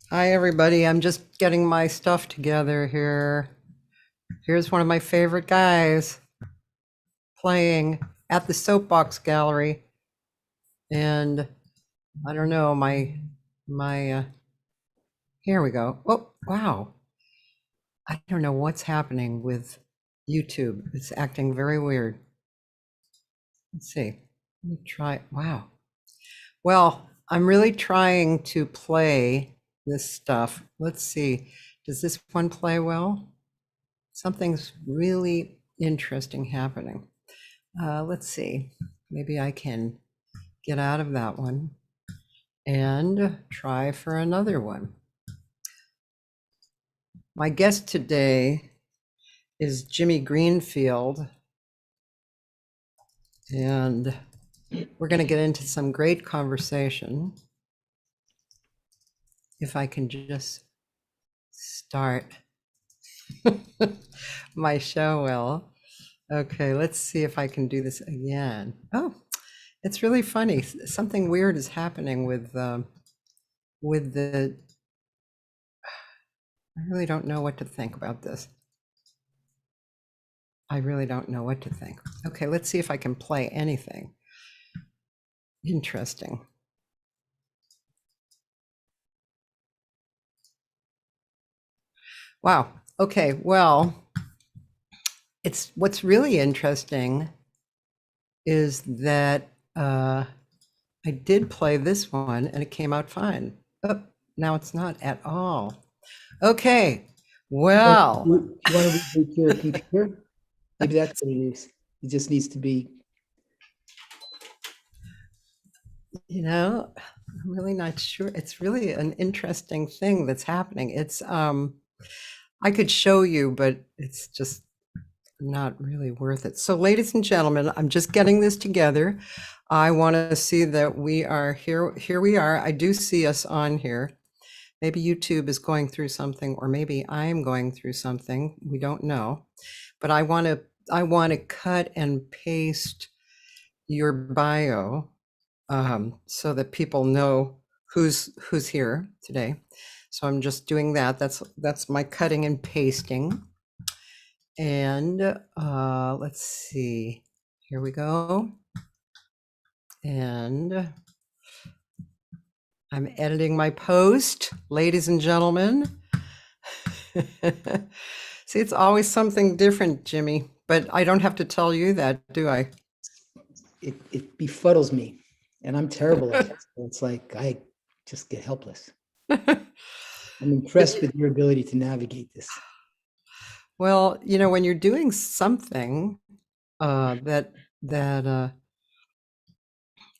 Hi, everybody. I'm just getting my stuff together here. Here's one of my favorite guys playing at the Soapbox Gallery. And I don't know, here we go. Oh, wow. I don't know what's happening with YouTube. It's acting very weird. Let's see. Let me try. Wow. Well, I'm really trying to play this stuff. Let's see. Does this one play well? Something's really interesting happening. Let's see. Maybe I can get out of that one and try for another one. My guest today is Jimmy Greenfield, and we're going to get into some great conversation. If I can just start my show well. Okay, let's see if I can do this again. Oh, it's really funny. Something weird is happening with the. I really don't know what to think about this. I really don't know what to think. Okay, let's see if I can play anything interesting. Wow. Okay, well, it's what's really interesting is that I did play this one and it came out fine. Oh, now it's not at all. Okay, well. You want to reboot your computer? Maybe that's what it is. It just needs to be. You know, I'm really not sure. It's really an interesting thing that's happening. It's I could show you, but it's just not really worth it. So, ladies and gentlemen, I'm just getting this together. I want to see that we are here. Here we are. I do see us on here. Maybe YouTube is going through something, or maybe I'm going through something. We don't know. But I want to cut and paste your bio so that people know who's here today. So I'm just doing that. That's my cutting and pasting. And let's see. Here we go. And I'm editing my post, ladies and gentlemen. See, it's always something different, Jimmy, but I don't have to tell you that, do I? It befuddles me, and I'm terrible at it. So it's like I just get helpless. I'm impressed with your ability to navigate this. Well, you know, when you're doing something that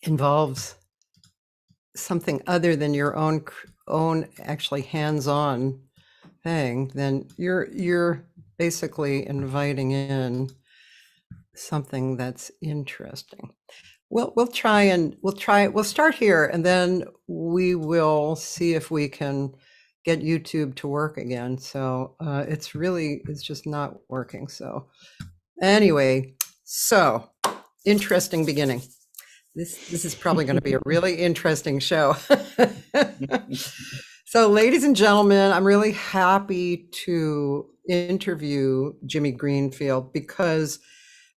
involves something other than your own actually hands-on thing, then you're basically inviting in something that's interesting. We'll start here, and then we will see if we can get YouTube to work again. So it's just not working. So anyway, so interesting beginning. This is probably going to be a really interesting show. So, ladies and gentlemen, I'm really happy to interview Jimmy Greenfield because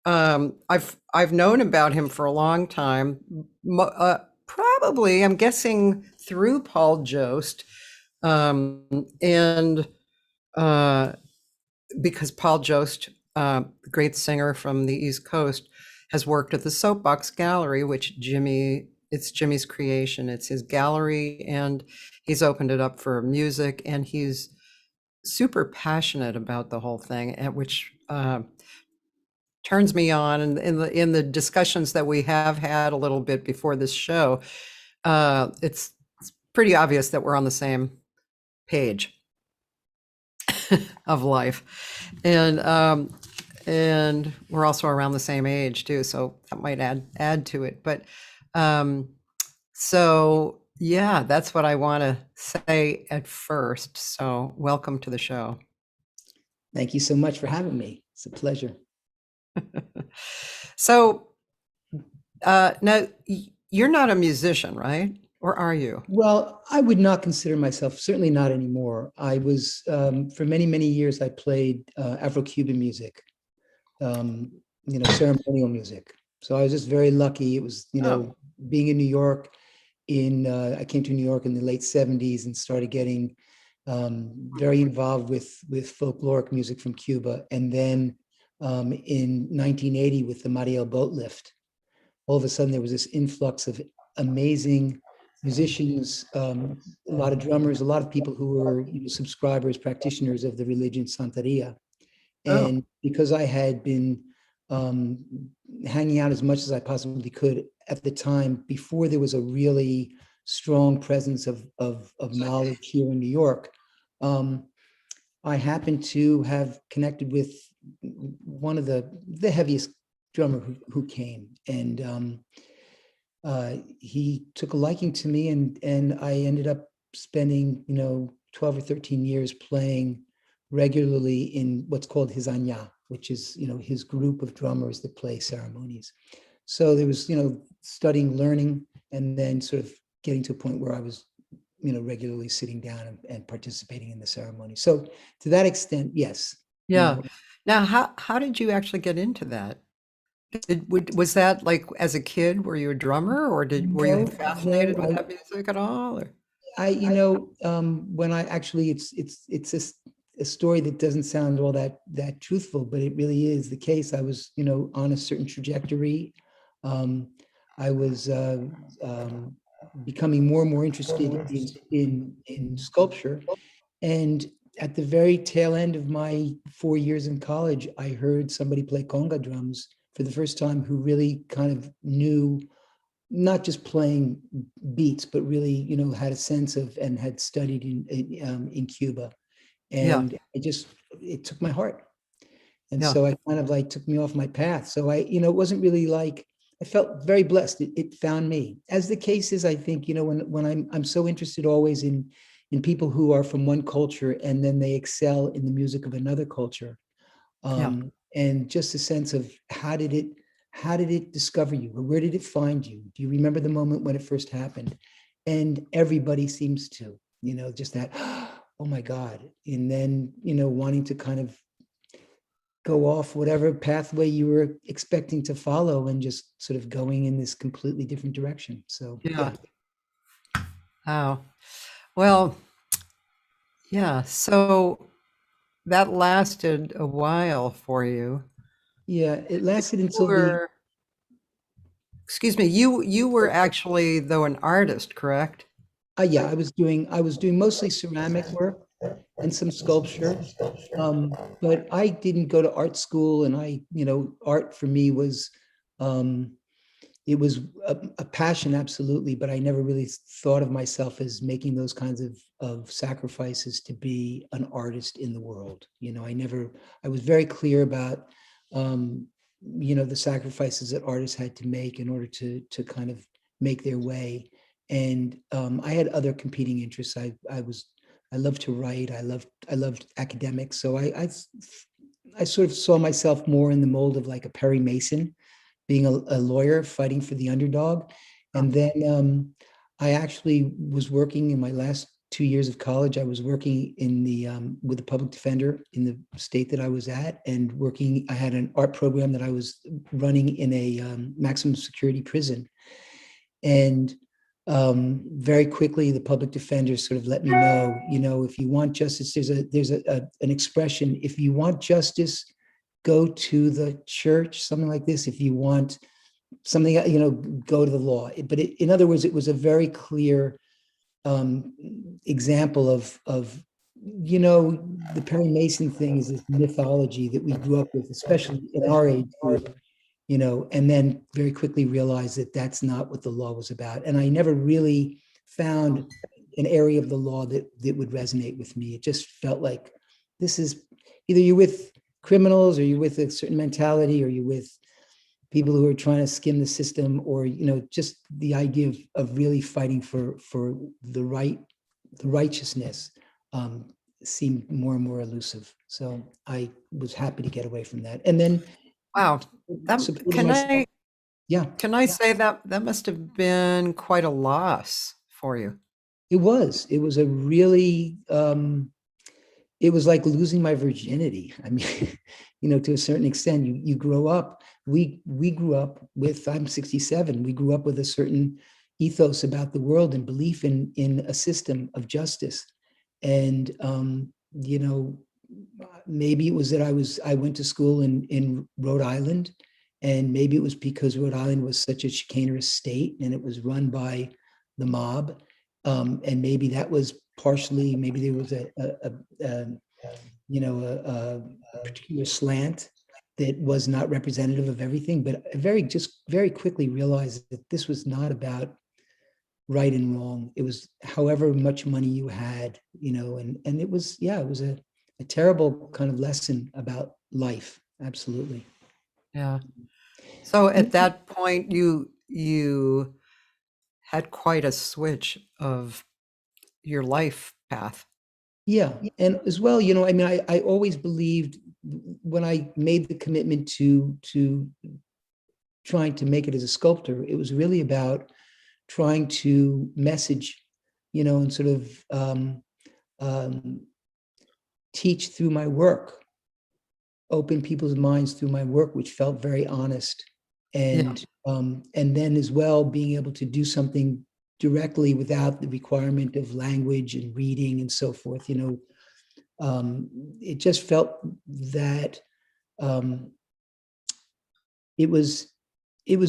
I've known about him for a long time. Probably, I'm guessing through Paul Jost, and because Paul Jost, the great singer from the East Coast, has worked at the Soapbox Gallery, which it's Jimmy's creation. It's his gallery, and he's opened it up for music, and he's super passionate about the whole thing, which turns me on. And in the discussions that we have had a little bit before this show, it's pretty obvious that we're on the same page of life, and we're also around the same age too, so that might add to it. But so yeah, that's what I want to say at first. So welcome to the show. Thank you so much for having me. It's a pleasure. So now you're not a musician, right? or are you? Well, I would not consider myself, certainly not anymore. I was, for many, many years, I played Afro-Cuban music, um, ceremonial music. So I was just very lucky. It was, Oh, being in New York I came to New York in the late 70s and started getting very involved with folkloric music from Cuba. And then in 1980 with the Mariel boat lift, all of a sudden there was this influx of amazing musicians, a lot of drummers, a lot of people who were subscribers, practitioners of the religion Santeria. oh, And because I had been um, hanging out as much as I possibly could at the time, before there was a really strong presence of knowledge here in New York, um, I happened to have connected with one of the heaviest drummer who came, and he took a liking to me, and I ended up spending 12 or 13 years playing regularly in what's called his anya, which is his group of drummers that play ceremonies. So there was studying, learning, and then sort of getting to a point where I was regularly sitting down and participating in the ceremony. So to that extent, yes. yeah. Now, how did you actually get into that? Was that like as a kid, were you a drummer, or were you no, fascinated no, with that music at all? Or when I actually, it's a story that doesn't sound all that truthful, but it really is the case. I was, on a certain trajectory. I was becoming more and more interested in sculpture, and at the very tail end of my 4 years in college, I heard somebody play conga drums for the first time who really kind of knew, not just playing beats, but really, had a sense of and had studied in Cuba. yeah, And it took my heart. And yeah, so I kind of like took me off my path. So it wasn't really like, I felt very blessed. It found me. As the case is, I think, when I'm so interested always in people who are from one culture and then they excel in the music of another culture. yeah, And just a sense of how did it discover you, or where did it find you? Do you remember the moment when it first happened? And everybody seems to, just that, oh my God. And then, wanting to kind of go off whatever pathway you were expecting to follow and just sort of going in this completely different direction. So yeah. yeah. Wow. Well, yeah. So that lasted a while for you. Yeah, it But lasted you until the were, excuse me, you were actually though an artist, correct? yeah, I was doing mostly ceramic work and some sculpture. But I didn't go to art school, and art for me was, um, it was a passion, absolutely, but I never really thought of myself as making those kinds of sacrifices to be an artist in the world. I was very clear about, the sacrifices that artists had to make in order to kind of make their way. And I had other competing interests. I loved to write. I loved academics. So I sort of saw myself more in the mold of like a Perry Mason, being a lawyer fighting for the underdog. Oh, And then I actually was working in my last 2 years of college. I was working with the public defender in the state that I was at, and working. I had an art program that I was running in a maximum security prison. And very quickly, the public defender sort of let me know, if you want justice, an expression: if you want justice, go to the church, something like this. If you want something, go to the law. But in other words, it was a very clear example of the Perry Mason thing is this mythology that we grew up with, especially in our age group, and then very quickly realized that that's not what the law was about. And I never really found an area of the law that would resonate with me. It just felt like this is either you're with criminals, or you're with a certain mentality, or you're with people who are trying to skim the system, or just the idea of really fighting for the righteousness seemed more and more elusive. So I was happy to get away from that, and then wow. supporting Can myself. I Yeah. say that that must have been quite a loss for you? It was. It was a really, it was like losing my virginity. I mean, to a certain extent, you grow up. We grew up with, I'm 67, we grew up with a certain ethos about the world and belief in a system of justice. And, maybe it was that I went to school in Rhode Island, and maybe it was because Rhode Island was such a chicanerous state and it was run by the mob. And maybe that was partially, maybe there was a particular slant that was not representative of everything, but I very quickly realized that this was not about right and wrong. It was however much money you had, and it was, it was a terrible kind of lesson about life. Absolutely. Yeah. So at that point, you had quite a switch of your life path. Yeah. And as well, I mean, I always believed when I made the commitment to trying to make it as a sculptor, it was really about trying to message, and sort of um, teach through my work, open people's minds through my work, which felt very honest. Yeah. And then as well, being able to do something directly without the requirement of language and reading and so forth. It just felt that um, it was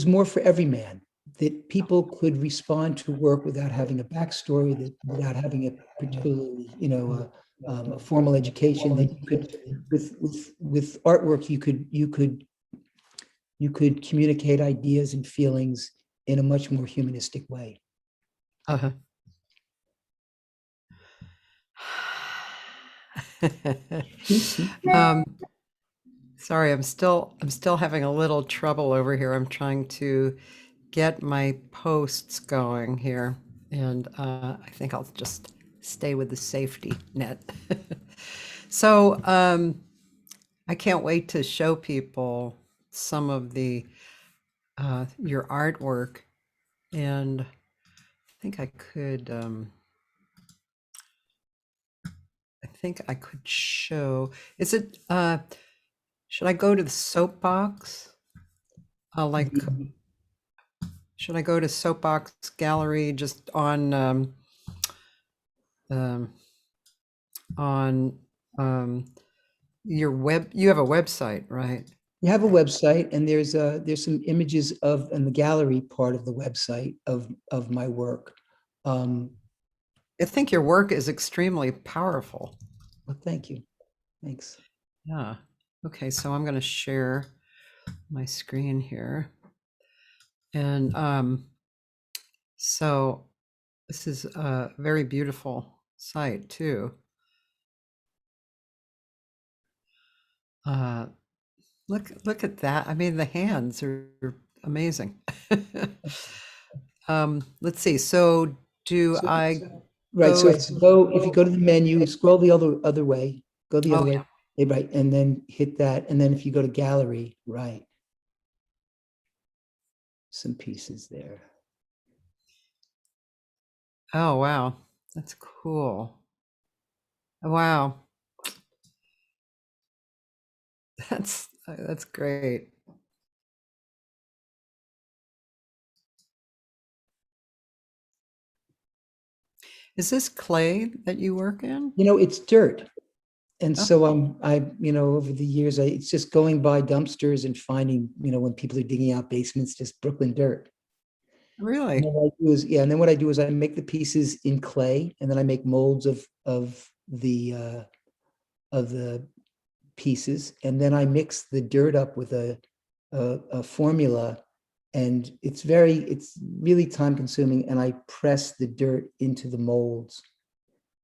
more for every man, that people could respond to work without having a backstory, that without having a particularly, a formal education, that you could, with artwork, you could communicate ideas and feelings in a much more humanistic way. Uh-huh. um, sorry, I'm still having a little trouble over here. I'm trying to get my posts going here, and I think I'll just stay with the safety net. So I can't wait to show people some of the your artwork, and I think I could. I think I could show. Is it? Should I go to the Soapbox? Like, should I go to Soapbox Gallery just um, on your web? You have a website, right? You have a website, and there's some images of in the gallery part of the website of my work. I think your work is extremely powerful. Well, thank you. Thanks. Yeah. Okay, so I'm going to share my screen here. And so this is a very beautiful site too. Uh, look at that. I mean, the hands are amazing. Let's see. So do So, I right. So go if you go to the menu, scroll the other way, go the other Oh, way, yeah. right, and then hit that, and then if you go to gallery, right, some pieces there. Oh, wow. That's cool. Wow. That's great. Is this clay that you work in? It's dirt. And Oh, so over the years, it's just going by dumpsters and finding, when people are digging out basements, just Brooklyn dirt. And really? then what I do is, and then what I do is I make the pieces in clay, and then I make molds of the pieces, and then I mix the dirt up with a formula, and it's really time consuming. And I press the dirt into the molds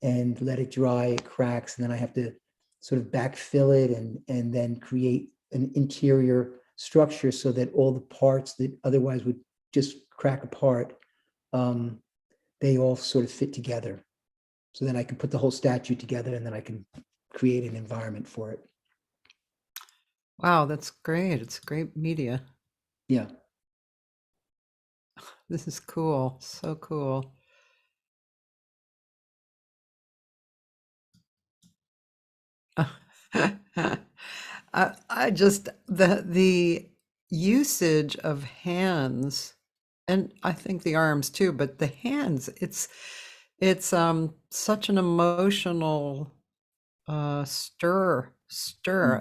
and let it dry, it cracks, and then I have to sort of backfill it and then create an interior structure so that all the parts that otherwise would just crack apart, they all sort of fit together. So then I can put the whole statue together, and then I can create an environment for it. Wow, that's great. It's great media. Yeah. This is cool. So cool. I just the usage of hands, and I think the arms too, but the hands, it's such an emotional stir.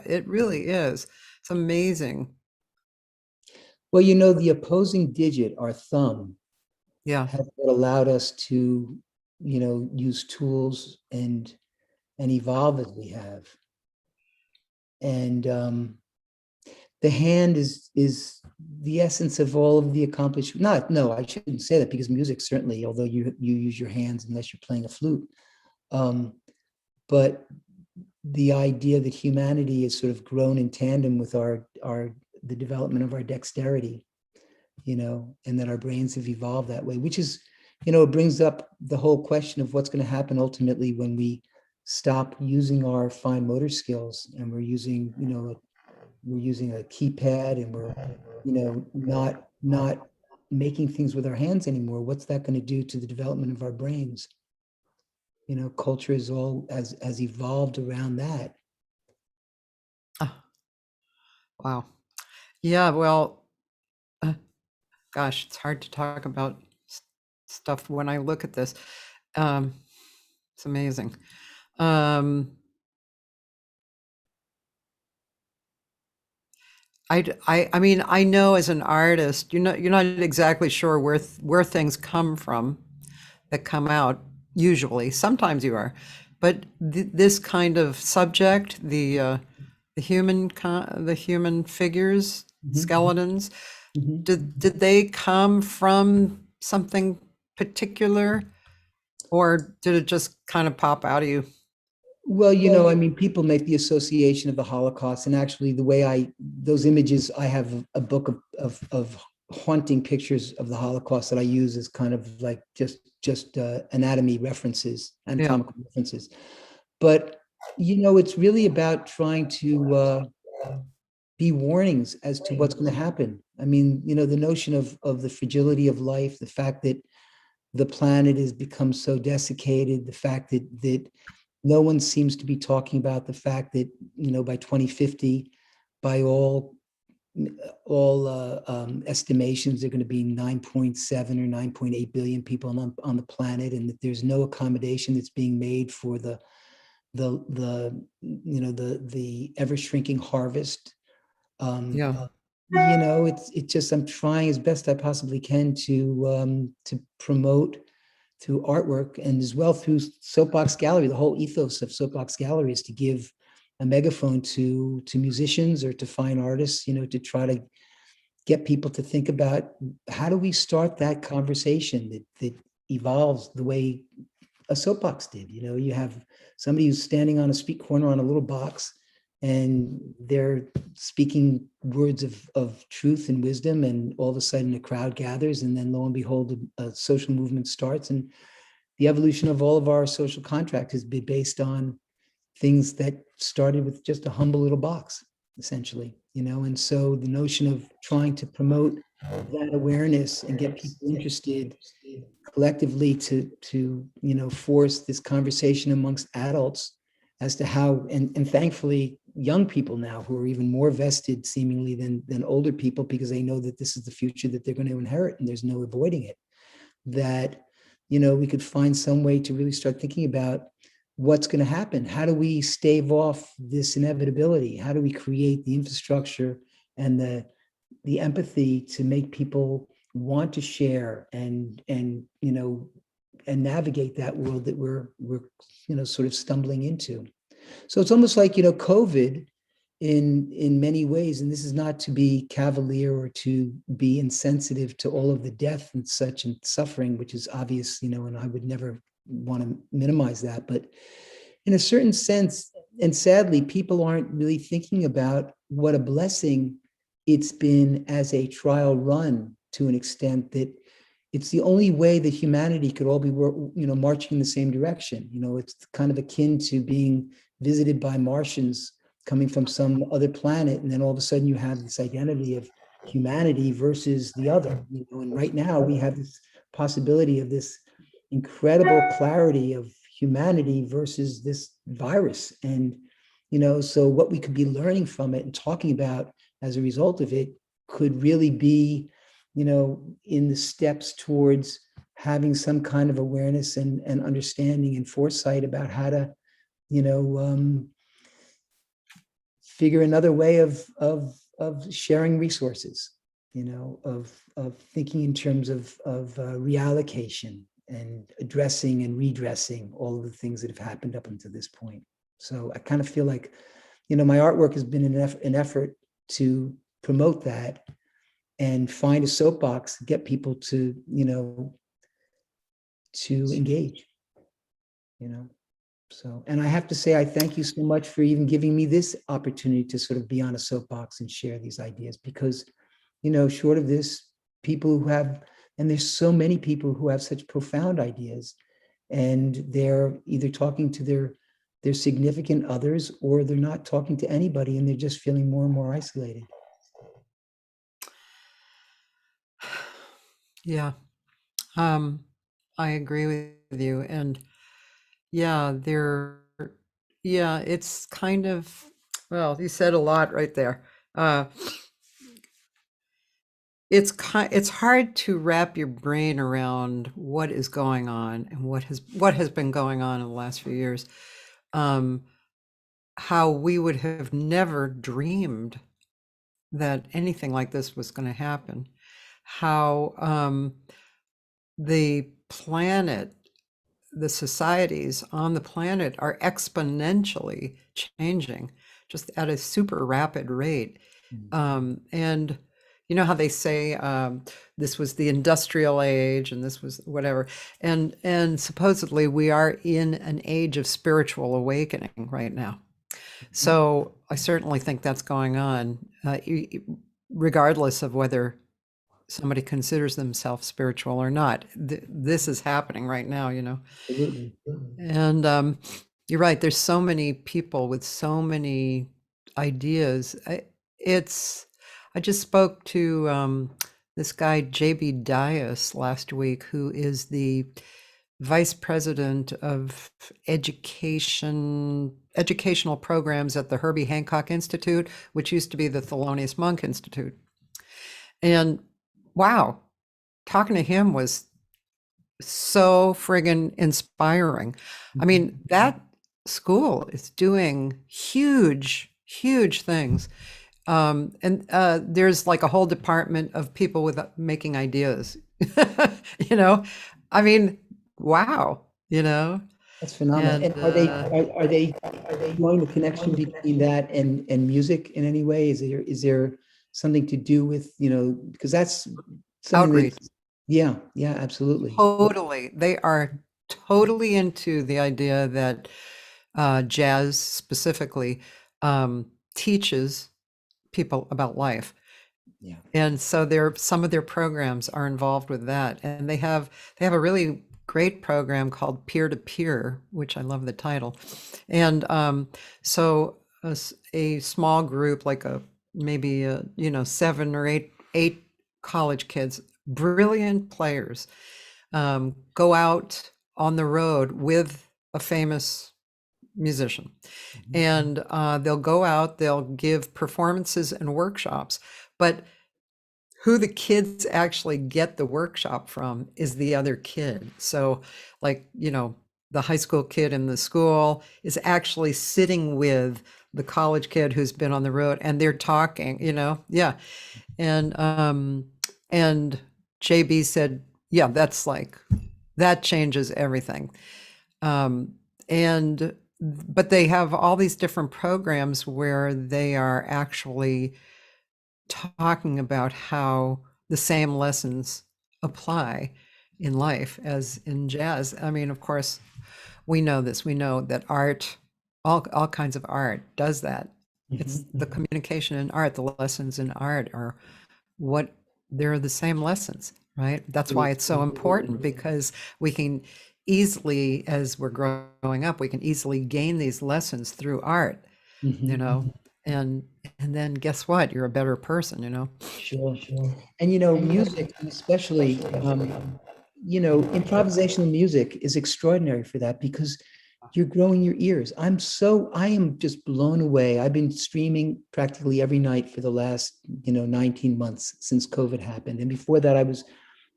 It really is. It's amazing. Well, the opposing digit, our thumb, Yeah. has what allowed us to, use tools and evolve as we have. And the hand is the essence of all of the accomplishment. Not, no, I shouldn't say that, because music certainly, although you use your hands unless you're playing a flute. But the idea that humanity is sort of grown in tandem with our the development of our dexterity, and that our brains have evolved that way, which is, it brings up the whole question of what's going to happen ultimately when we stop using our fine motor skills, and we're using a keypad, and we're, not making things with our hands anymore. What's that going to do to the development of our brains? Culture is all has evolved around that. Oh, wow. Yeah, well, uh, gosh, it's hard to talk about stuff when I look at this. Um, it's amazing. I mean, I know as an artist, you're not exactly sure where things come from that come out usually. Sometimes you are, but this kind of subject, the human figures, Mhm, skeletons, mhm. did they come from something particular, or did it just kind of pop out of you? Well, I mean, people make the association of the Holocaust, and actually, the way those images, I have a book of haunting pictures of the Holocaust that I use as kind of like just Yeah, anatomical references. But it's really about trying to be warnings as to what's going to happen. I mean, the notion of the fragility of life, the fact that the planet has become so desiccated, the fact that no one seems to be talking about the fact that, by 2050, by all estimations, there are going to be 9.7 or 9.8 billion people on the planet, and that there's no accommodation that's being made for the ever shrinking harvest. um, yeah. it's just, I'm trying as best I possibly can to promote through artwork, and as well through Soapbox Gallery. The whole ethos of Soapbox Gallery is to give a megaphone to musicians or to fine artists, to try to get people to think about, how do we start that conversation that evolves the way a soapbox did. You have somebody who's standing on a street corner on a little box, and they're speaking words of truth and wisdom, and all of a sudden a crowd gathers, and then lo and behold, a social movement starts. And the evolution of all of our social contract has been based on things that started with just a humble little box, essentially. And so the notion of trying to promote that awareness and get people interested collectively to force this conversation amongst adults as to how, and thankfully young people now, who are even more vested seemingly than older people, because they know that this is the future that they're going to inherit, and there's no avoiding it, that we could find some way to really start thinking about what's going to happen. How do we stave off this inevitability? How do we create the infrastructure and the empathy to make people want to share and navigate that world that we're sort of stumbling into? So it's almost like, COVID, in many ways, and this is not to be cavalier or to be insensitive to all of the death and such and suffering, which is obvious, and I would never want to minimize that. But in a certain sense, and sadly, people aren't really thinking about what a blessing it's been as a trial run, to an extent that it's the only way that humanity could all be, marching in the same direction. It's kind of akin to being visited by Martians coming from some other planet, and then all of a sudden you have this identity of humanity versus the other. And right now we have this possibility of this incredible clarity of humanity versus this virus. And so what we could be learning from it and talking about as a result of it could really be, in the steps towards having some kind of awareness and understanding and foresight about how to, figure another way of sharing resources, of thinking in terms of reallocation and addressing and redressing all of the things that have happened up until this point. So I kind of feel like, my artwork has been an effort to promote that and find a soapbox, get people to, to engage, So, and I have to say, I thank you so much for even giving me this opportunity to sort of be on a soapbox and share these ideas, because, short of this, people who have, and there's so many people who have such profound ideas, and they're either talking to their significant others, or they're not talking to anybody, and they're just feeling more and more isolated. Yeah. I agree with you. And yeah, it's kind of, well, you said a lot right there. It's hard to wrap your brain around what is going on and what has been going on in the last few years. How we would have never dreamed that anything like this was going to happen. How the planet, the societies on the planet are exponentially changing just at a super rapid rate. And you know how they say this was the industrial age and this was whatever, and supposedly we are in an age of spiritual awakening right now. So I certainly think that's going on, regardless of whether somebody considers themselves spiritual or not. This is happening right now, Absolutely. And you're right. There's so many people with so many ideas. I just spoke to this guy, J.B. Dias, last week, who is the vice president of educational programs at the Herbie Hancock Institute, which used to be the Thelonious Monk Institute. And wow, talking to him was so friggin' inspiring. I mean, that school is doing huge, huge things. And there's like a whole department of people with making ideas, I mean, wow, That's phenomenal. And are they drawing the connection between that and music in any way? Is there something to do with, because that's something outreach. Yeah, absolutely. Totally. They are totally into the idea that jazz specifically teaches people about life. Yeah. And so some of their programs are involved with that. And they have a really great program called Peer to Peer, which I love the title. And so a small group, like maybe 7 or 8 college kids, brilliant players, go out on the road with a famous musician. And they'll go out, they'll give performances and workshops, but who the kids actually get the workshop from is the other kid. So like, the high school kid in the school is actually sitting with the college kid who's been on the road, and they're talking, yeah. And JB said, yeah, that changes everything. But they have all these different programs where they are actually talking about how the same lessons apply in life as in jazz. I mean, of course, we know this. We know that art, all kinds of art does that. It's the communication in art, the lessons in art are they're the same lessons, right? That's why it's so important, because we can easily, as we're growing up, we can easily gain these lessons through art, and then guess what? You're a better person, Sure. And music, and especially improvisational music is extraordinary for that, because you're growing your ears. I am just blown away. I've been streaming practically every night for the last, 19 months since COVID happened. And before that, I was,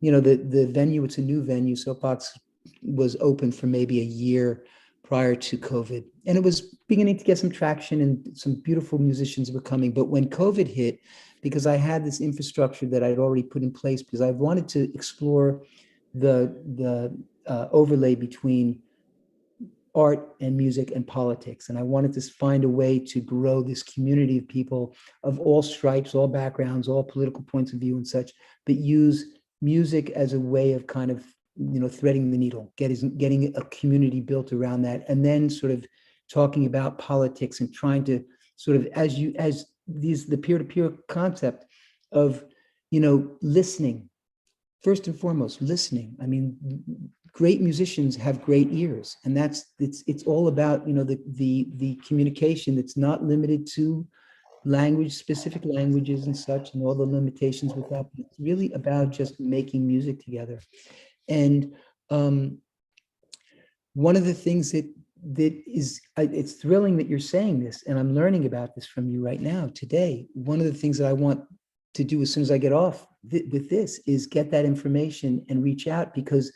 the venue, it's a new venue. Soapbox was open for maybe a year prior to COVID. And it was beginning to get some traction and some beautiful musicians were coming. But when COVID hit, because I had this infrastructure that I'd already put in place, because I wanted to explore the overlay between art and music and politics. And I wanted to find a way to grow this community of people of all stripes, all backgrounds, all political points of view and such, but use music as a way of kind of, threading the needle, getting a community built around that. And then sort of talking about politics and trying to sort of, the peer-to-peer concept of, listening. First and foremost, listening. I mean, great musicians have great ears, and it's all about the communication that's not limited to specific languages and such, and all the limitations with that. But it's really about just making music together. And one of the things that is, it's thrilling that you're saying this, and I'm learning about this from you right now today. One of the things that I want to do as soon as I get off with this is get that information and reach out, because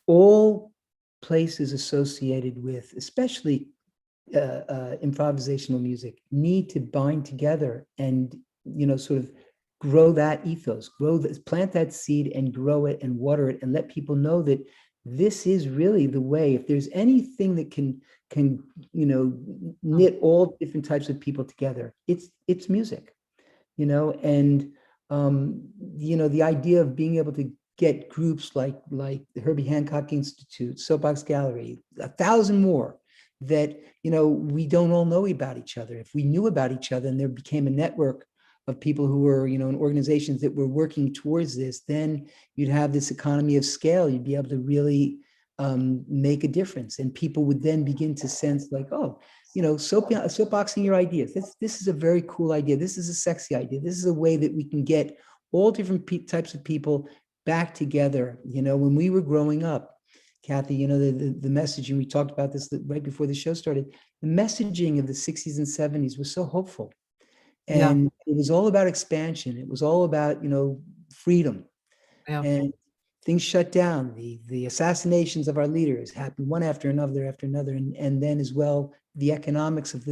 all places associated with, especially improvisational music, need to bind together and, sort of grow that ethos, plant that seed and grow it and water it and let people know that this is really the way. If there's anything that can knit all different types of people together, it's music, and the idea of being able to get groups like the Herbie Hancock Institute, Soapbox Gallery, 1,000 more that, we don't all know about each other. If we knew about each other and there became a network of people who were, in organizations that were working towards this, then you'd have this economy of scale. You'd be able to really make a difference. And people would then begin to sense like, oh, soapboxing your ideas. This is a very cool idea. This is a sexy idea. This is a way that we can get all different types of people back together. When we were growing up, Cathy, the messaging, we talked about this right before the show started, the messaging of the 60s and 70s was so hopeful. And it was all about expansion. It was all about, freedom. Yeah. And things shut down. The assassinations of our leaders happened one after another. And then as well, the economics of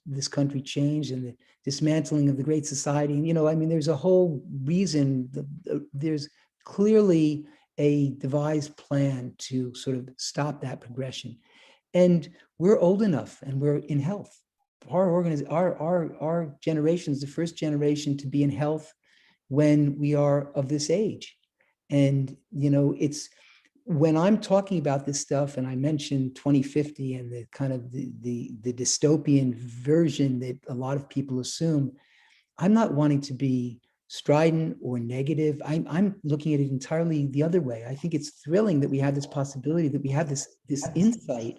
this country changed, and the dismantling of the Great Society. And, there's a whole reason. There's clearly a devised plan to sort of stop that progression. And we're old enough and we're in health. Our generation is the first generation to be in health when we are of this age. And, it's when I'm talking about this stuff, and I mentioned 2050 and the kind of the dystopian version that a lot of people assume, I'm not wanting to be strident or negative. I'm looking at it entirely the other way. I think it's thrilling that we have this possibility, that we have this insight,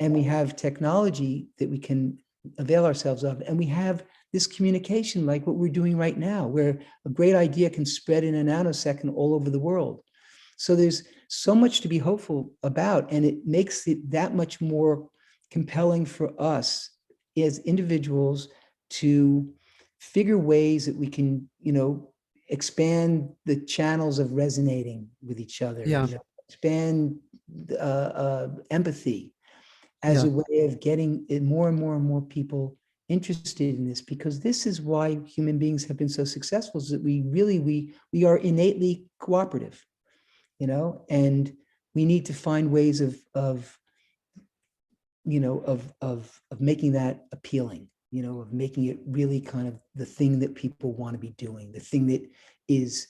and we have technology that we can avail ourselves of, and we have this communication like what we're doing right now, where a great idea can spread in a nanosecond all over the world. So there's so much to be hopeful about, and it makes it that much more compelling for us as individuals to figure ways that we can, expand the channels of resonating with each other, expand empathy as a way of getting more and more people interested in this, because this is why human beings have been so successful, is that we are innately cooperative, and we need to find ways of making that appealing, of making it really kind of the thing that people want to be doing, the thing that is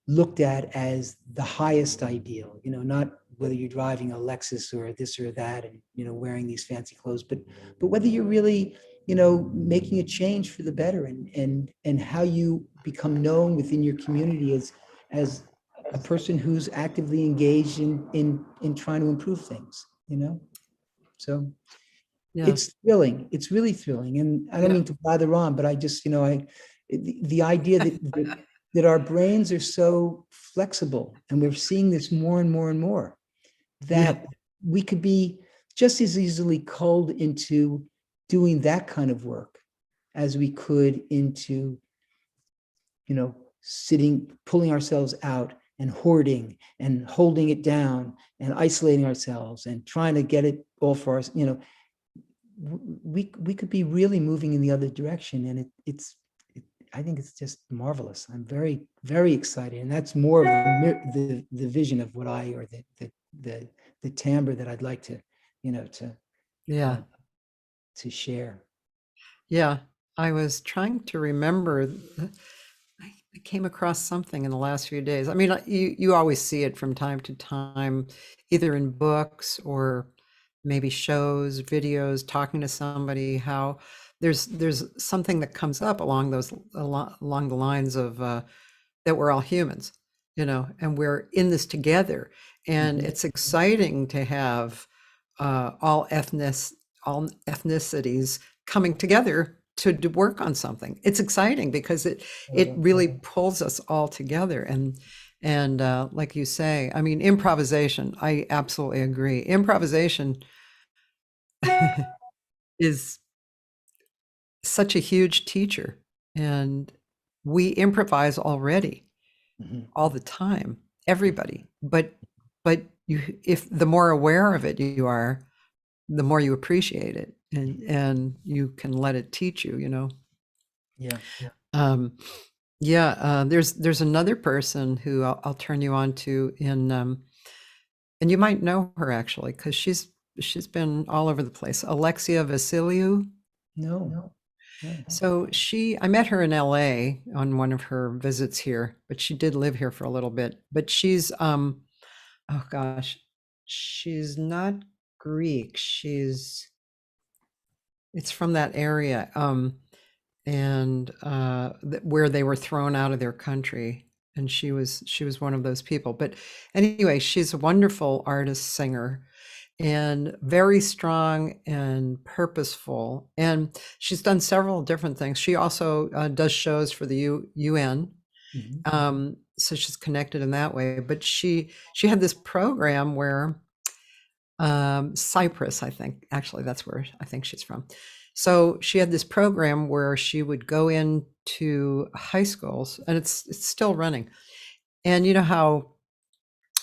looked at as the highest ideal, not whether you're driving a Lexus or this or that and, wearing these fancy clothes, but whether you're really, making a change for the better, and how you become known within your community as a person who's actively engaged in trying to improve things, So it's thrilling. It's really thrilling. And I don't mean to blather on, but I just, the idea that our brains are so flexible, and we're seeing this more and more and more, that we could be just as easily culled into doing that kind of work as we could into, sitting, pulling ourselves out and hoarding and holding it down and isolating ourselves and trying to get it all for us. We could be really moving in the other direction, and I think it's just marvelous. I'm very, very excited, and that's more of the vision of what or the timbre that I'd like to, Yeah. To share. Yeah. I was trying to remember. I came across something in the last few days. I mean, you always see it from time to time, either in books or maybe shows, videos, talking to somebody, how there's something that comes up along along the lines of that we're all humans, and we're in this together. And it's exciting to have all ethnicities coming together to work on something. It's exciting because it really pulls us all together. And like you say, I mean, improvisation, I absolutely agree. Improvisation is such a huge teacher, and we improvise already all the time, everybody. But if the more aware of it you are, the more you appreciate it, and you can let it teach you, Yeah. There's another person who I'll turn you on to and you might know her actually, because she's been all over the place. Alexia Vasiliou. No. So I met her in LA on one of her visits here, but she did live here for a little bit. But she's oh gosh, she's not Greek. It's from that area, and where they were thrown out of their country, and she was one of those people. But anyway, she's a wonderful artist, singer, and very strong and purposeful. And she's done several different things. She also does shows for the UN. So she's connected in that way. But she had this program where Cyprus, I think, actually that's where I think she's from. So she had this program where she would go into high schools, and it's still running. And you know how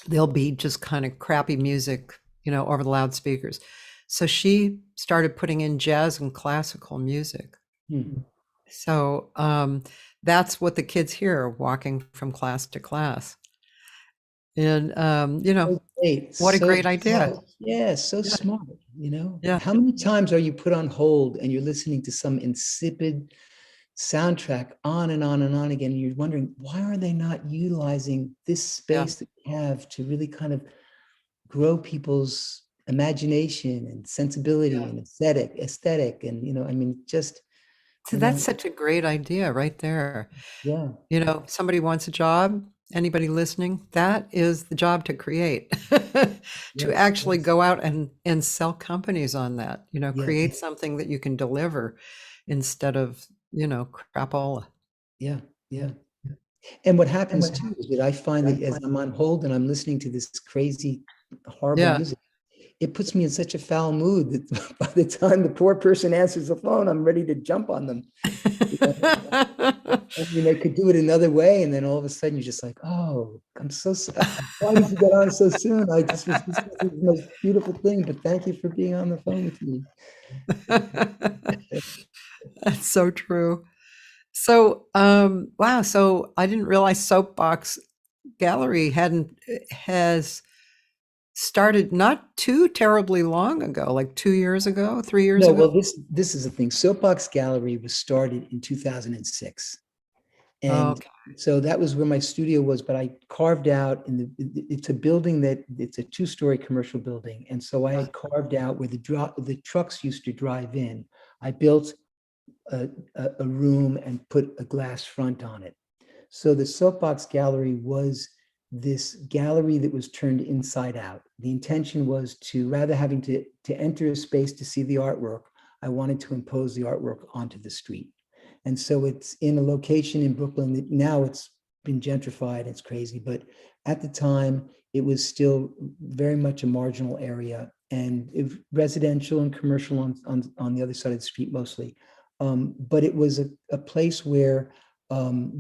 there'll be just kind of crappy music, over the loudspeakers. So she started putting in jazz and classical music. So that's what the kids hear walking from class to class. And what a great idea. So smart, Yeah. How many times are you put on hold and you're listening to some insipid soundtrack on and on and on again, and you're wondering, why are they not utilizing this space that we have to really kind of grow people's imagination and sensibility and aesthetic and I mean, just So that's such a great idea right there. Yeah. Somebody wants a job, anybody listening, that is the job to create. To actually go out and sell companies on that, create something that you can deliver instead of, crapola. Yeah. And what happens too is that I find that as I'm on hold and I'm listening to this crazy, horrible music, it puts me in such a foul mood that by the time the poor person answers the phone, I'm ready to jump on them. I mean, I could do it another way, and then all of a sudden you're just like, oh, I'm so sorry. Why did you get on so soon? This was the most beautiful thing, but thank you for being on the phone with me. That's so true. So, wow. So I didn't realize Soapbox Gallery has started not too terribly long ago, like 2 years ago, 3 years ago. Well, this is the thing. Soapbox Gallery was started in 2006. And so that was where my studio was, but I carved out it's a building it's a 2-story commercial building. And so I had carved out where the trucks used to drive in. I built a room and put a glass front on it. So the Soapbox Gallery was this gallery that was turned inside out. The intention was to, rather having to enter a space to see the artwork, I wanted to impose the artwork onto the street. And so it's in a location in Brooklyn that now it's been gentrified, it's crazy, but at the time it was still very much a marginal area. and residential and commercial on the other side of the street mostly. But it was a place where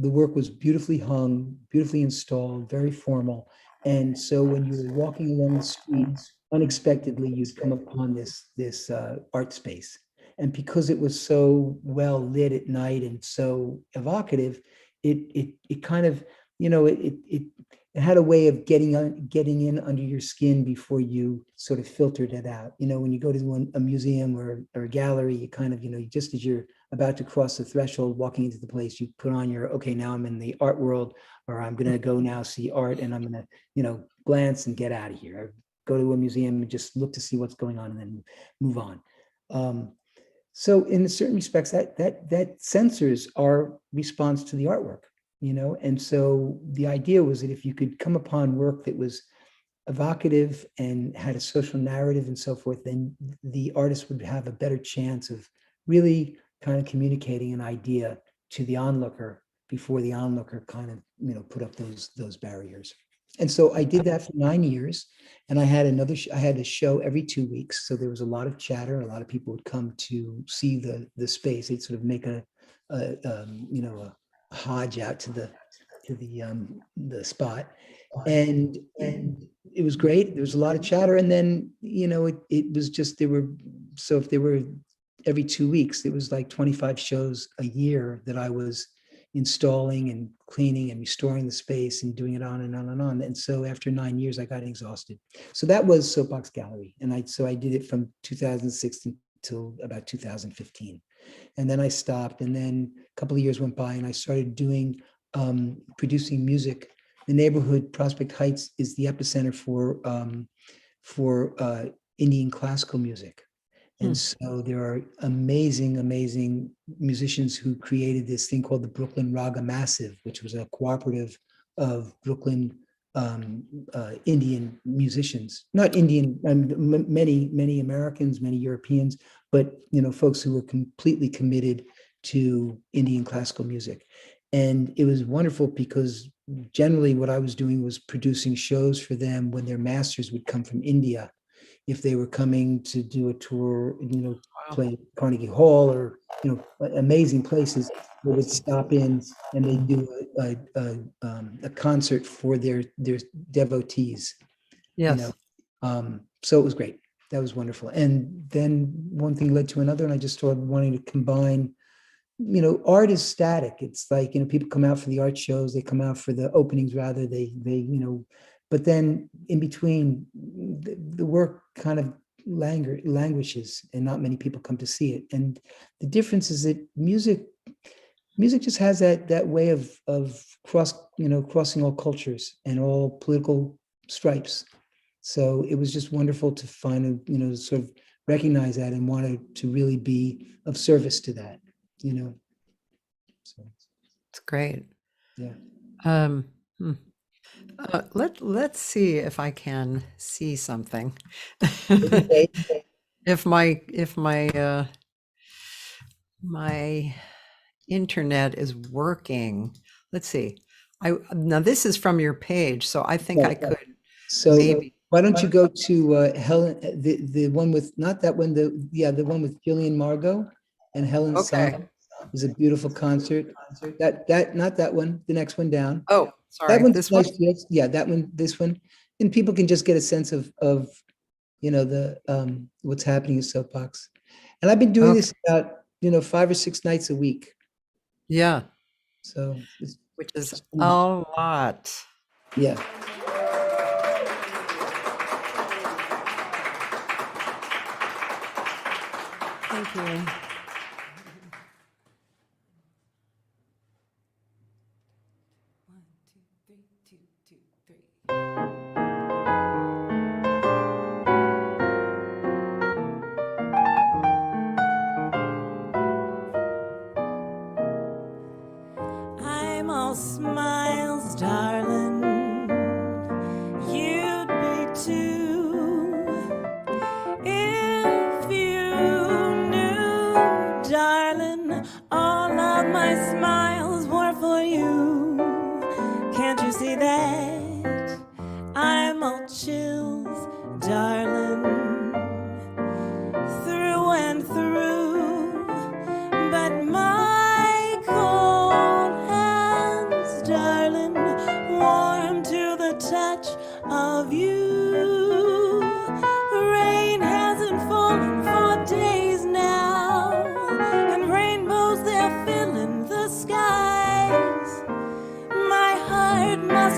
the work was beautifully hung, beautifully installed, very formal. And so when you were walking along the street, unexpectedly, you'd come upon this art space. And because it was so well lit at night and so evocative, it kind of, it had a way of getting in under your skin before you sort of filtered it out. When you go to a museum or a gallery, you kind of, just as you're about to cross the threshold, walking into the place, you put on your, okay, now I'm in the art world, or I'm going to go now see art, and I'm going to, glance and get out of here. Or go to a museum and just look to see what's going on and then move on. So in certain respects, that censors our response to the artwork. And so the idea was that if you could come upon work that was evocative and had a social narrative and so forth, then the artist would have a better chance of really kind of communicating an idea to the onlooker before the onlooker kind of, put up those barriers. And so I did that for 9 years, and I had I had a show every 2 weeks. So there was a lot of chatter. A lot of people would come to see the space. They'd sort of make a hodge out to the spot, and it was great. There was a lot of chatter, and then it was just if there were every 2 weeks, it was like 25 shows a year that I was installing and cleaning and restoring the space and doing it on and on and on. And so after 9 years, I got exhausted. So that was Soapbox Gallery, and I did it from 2006 until about 2015. And then I stopped, and then a couple of years went by, and I started producing music. The neighborhood, Prospect Heights, is the epicenter for Indian classical music. And so there are amazing musicians who created this thing called the Brooklyn Raga Massive, which was a cooperative of Brooklyn Indian musicians, not Indian, many Americans, many Europeans, but folks who were completely committed to Indian classical music. And it was wonderful because generally what I was doing was producing shows for them when their masters would come from India. If they were coming to do a tour, play Carnegie Hall or amazing places, they would stop in and they do a concert for their devotees. Yes. So it was great. That was wonderful. And then one thing led to another, and I just started wanting to combine. Art is static. It's like people come out for the art shows, they come out for the openings rather. They but then in between, the work kind of languishes, and not many people come to see it. And the difference is that music just has that way of crossing all cultures and all political stripes. So it was just wonderful to find sort of recognize that and wanted to really be of service to that. So It's great. yeah. Let's see if I can see something. Okay. If my my internet is working. Let's see. Now this is from your page, so I think I could maybe. Why don't you go to Helen, the one with, not that one, the one with Gillian Margot and Helen Song is a beautiful concert. That not that one, the next one down. Oh, sorry. That one's This nice. one? Yeah, that one, this one. And people can just get a sense of the what's happening in Soapbox. And I've been doing this about 5 or 6 nights a week. Yeah. So Which is a lot. Yeah. Thank you. I'm all smiles, darling. You'd be too if you knew, darling. All of my smiles were for you. Can't you see that? I'm all chills, darling.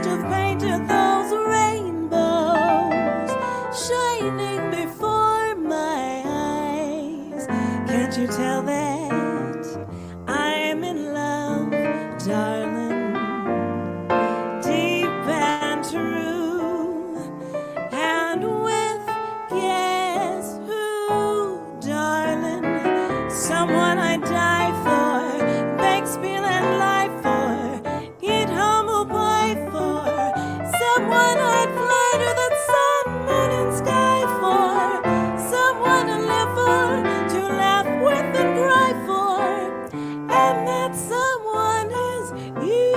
have painted those rainbows shining before my eyes. Can't you tell that I'm in love, darling, deep and true, and with guess who, darling, someone I die for, bake, spill, and lie for, eat humble pie for, someone I'd fly to the sun, moon, and sky for, someone to live for, to laugh with and cry for, and that someone is you.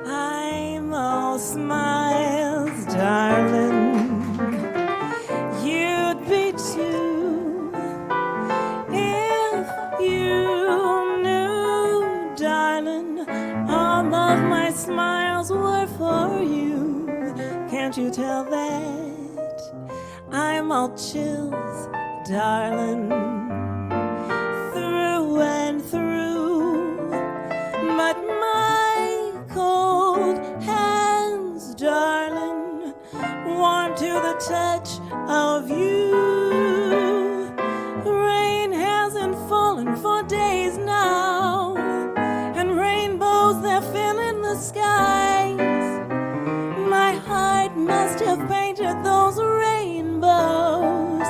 I'm all smiles, darling. You'd be too if you knew, darling. All of my smiles were for you. Can't you tell that I'm all chills, darling, through and through? But my cold hands, darling, warm to the touch of you. Rain hasn't fallen for days now, and rainbows they're filling the skies. My heart must have painted those rainbows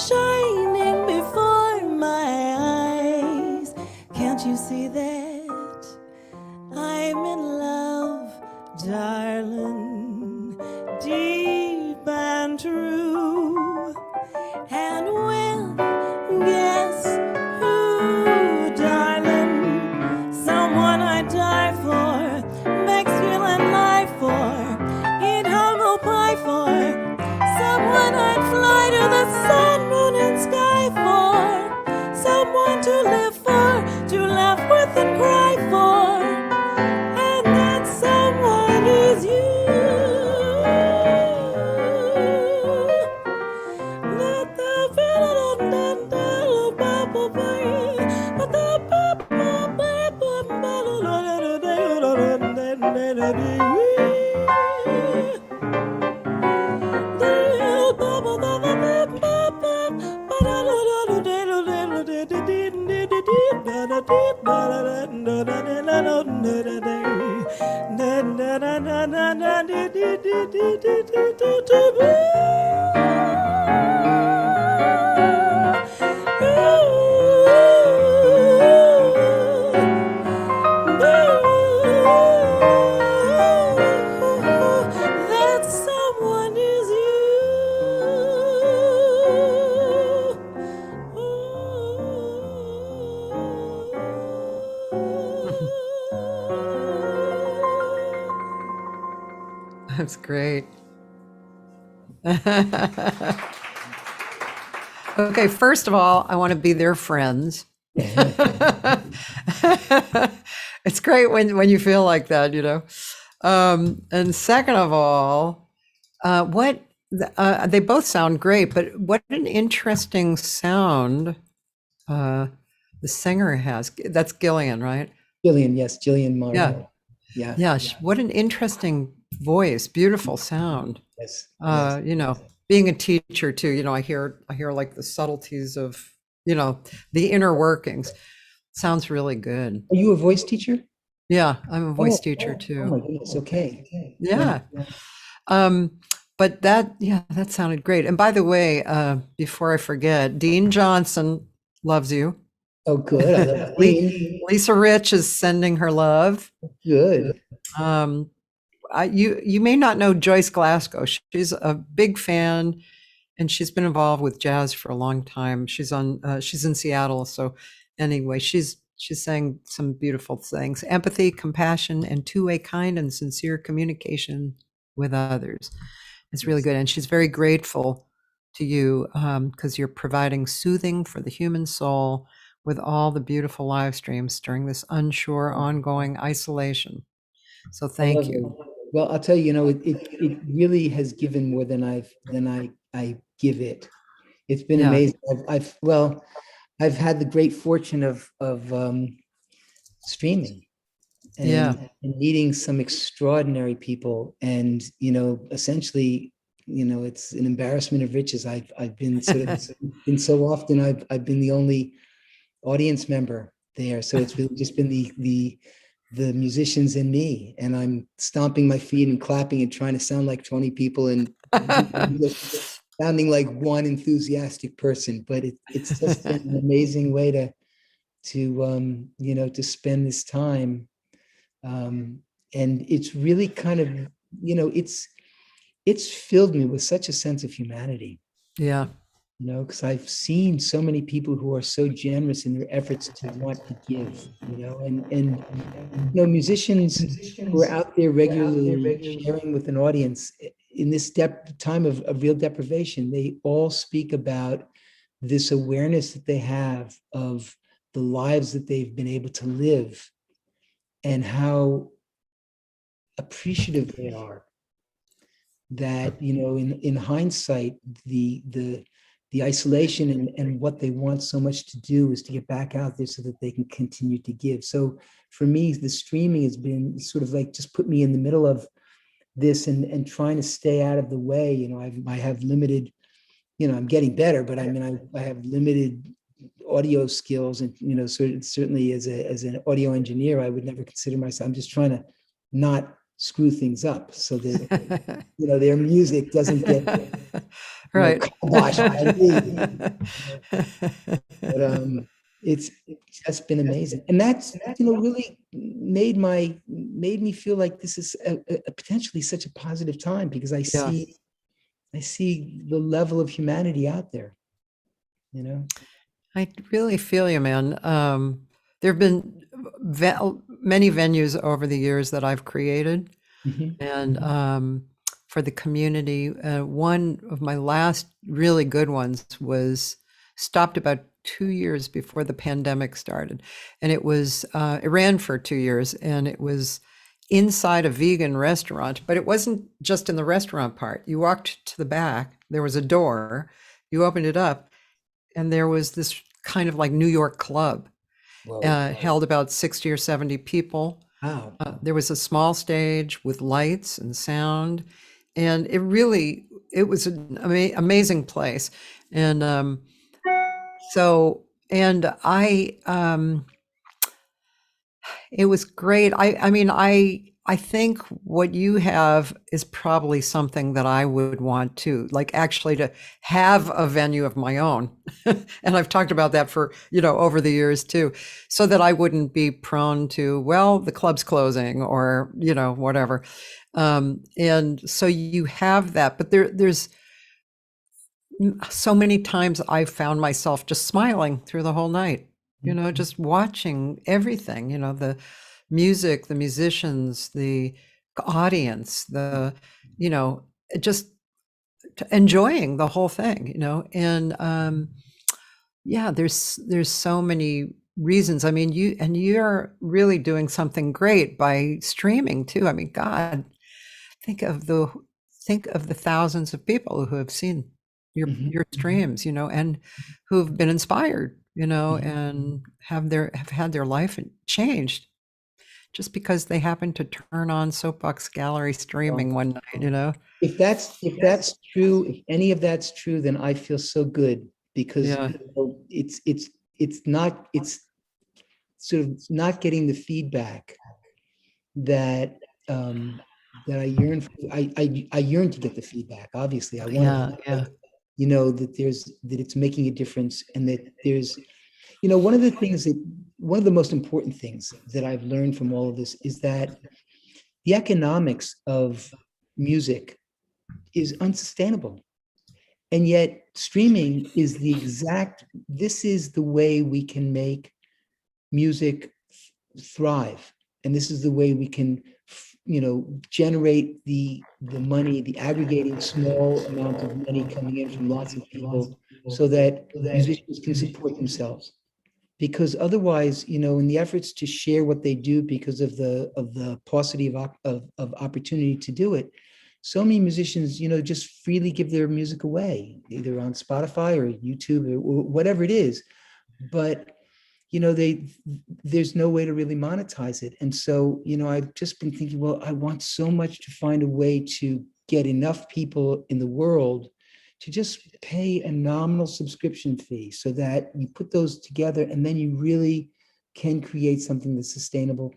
shining before my eyes. Can't you see that? I'm in love, darling, deep and true, and with guess who, darling, someone I die for, make, feel, and lie for, eat humble pie for, someone I'd fly to the sun, moon, and sky for, someone to live for, to laugh with and cry for, and that someone is you. That someone is you. That's great. Okay, first of all, I want to be their friends. It's great when you feel like that, you know. And second of all, they both sound great, but what an interesting sound the singer has. That's Gillian, right? Jillian, yes, Jillian Yeah. Morrow. Yeah. Yeah, what an interesting voice, beautiful sound. Yes. Yes. You know, being a teacher too, you know, I hear like the subtleties of, you know, the inner workings. Sounds really good. Are you a voice teacher? Yeah, I'm a voice teacher Oh too. my goodness. Okay. Yeah. But that sounded great. And by the way, before I forget, Dean Johnson loves you. Oh, good. I love Dean. Lisa Rich is sending her love. Good. You may not know Joyce Glasgow. She's a big fan, and she's been involved with jazz for a long time. She's in Seattle, so anyway, she's saying some beautiful things: empathy, compassion, and two-way kind and sincere communication with others. It's really good, and she's very grateful to you because you're providing soothing for the human soul with all the beautiful live streams during this unsure, ongoing isolation. So thank you. Well, I'll tell you, you know, it really has given more than I give it. It's been amazing. I've had the great fortune of streaming and meeting some extraordinary people, and you know, essentially, you know, it's an embarrassment of riches. I've been sort of been so often I've been the only audience member there, so it's really just been the musicians and me, and I'm stomping my feet and clapping and trying to sound like 20 people and sounding like one enthusiastic person. But it's just an amazing way to you know, to spend this time, and it's really kind of, you know, it's filled me with such a sense of humanity. Yeah. You know, because I've seen so many people who are so generous in their efforts to want to give, you know, and you know, musicians who are out there regularly sharing with an audience in this time of real deprivation, they all speak about this awareness that they have of the lives that they've been able to live and how appreciative they are that, you know, in hindsight, the isolation and what they want so much to do is to get back out there so that they can continue to give. So for me, the streaming has been sort of like just put me in the middle of this and trying to stay out of the way. You know, I have limited, you know, I'm getting better, but I mean, I have limited audio skills, and you know, certainly as an audio engineer, I would never consider myself. I'm just trying to not screw things up so that you know, their music doesn't get right. But it's just been amazing, and that's, you know, really made me feel like this is a potentially such a positive time, because I see the level of humanity out there, you know. I really feel you, man. There have been many venues over the years that I've created, and for the community. One of my last really good ones was stopped about 2 years before the pandemic started, and it ran for 2 years, and it was inside a vegan restaurant. But it wasn't just in the restaurant part. You walked to the back, there was a door, you opened it up, and there was this kind of like New York club. Held about 60 or 70 people. Wow. There was a small stage with lights and sound, and it was an amazing place. And it was great. I think what you have is probably something that I would want to, like, actually to have a venue of my own. And I've talked about that for, you know, over the years too, so that I wouldn't be prone to, well, the club's closing or, you know, whatever. And so you have that, but there's so many times I've found myself just smiling through the whole night, you know, just watching everything, you know, the music, the musicians, the audience, you know, just enjoying the whole thing, you know, and yeah, there's so many reasons. I mean, you're really doing something great by streaming too. I mean, God, think of the thousands of people who have seen your streams, you know, and who've been inspired, you know, and have had their life changed just because they happen to turn on Soapbox Gallery streaming one night, you know. If that's true, if any of that's true, then I feel so good, because Yeah. you know, it's sort of not getting the feedback that that I yearn for. I yearn to get the feedback. Obviously, I want to, Yeah. you know, that it's making a difference, and that there's, you know, one of the most important things that I've learned from all of this is that the economics of music is unsustainable. And yet streaming is this is the way we can make music thrive. And this is the way we can, you know, generate the money, the aggregating small amount of money coming in from lots of people, so that musicians can support themselves. Because otherwise, you know, in the efforts to share what they do, because of the paucity of opportunity to do it, so many musicians, you know, just freely give their music away, either on Spotify or YouTube or whatever it is. But, you know, there's no way to really monetize it. And so, you know, I've just been thinking, well, I want so much to find a way to get enough people in the world to just pay a nominal subscription fee, so that you put those together and then you really can create something that's sustainable.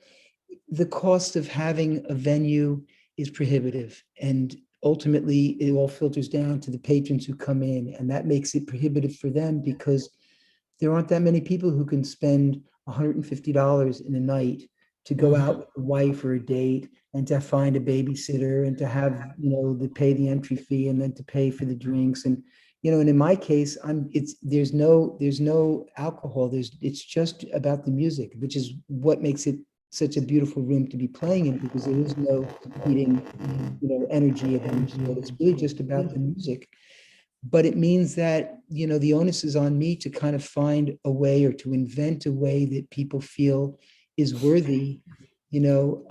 The cost of having a venue is prohibitive, and ultimately it all filters down to the patrons who come in, and that makes it prohibitive for them, because there aren't that many people who can spend $150 in a night to go out with a wife or a date, and to find a babysitter, and to have, you know, to pay the entry fee, and then to pay for the drinks. And, you know, and in my case, there's no alcohol. It's just about the music, which is what makes it such a beautiful room to be playing in, because there is no competing, you know, energy of any sort. It's really just about the music. But it means that, you know, the onus is on me to kind of find a way, or to invent a way that people feel is worthy, you know,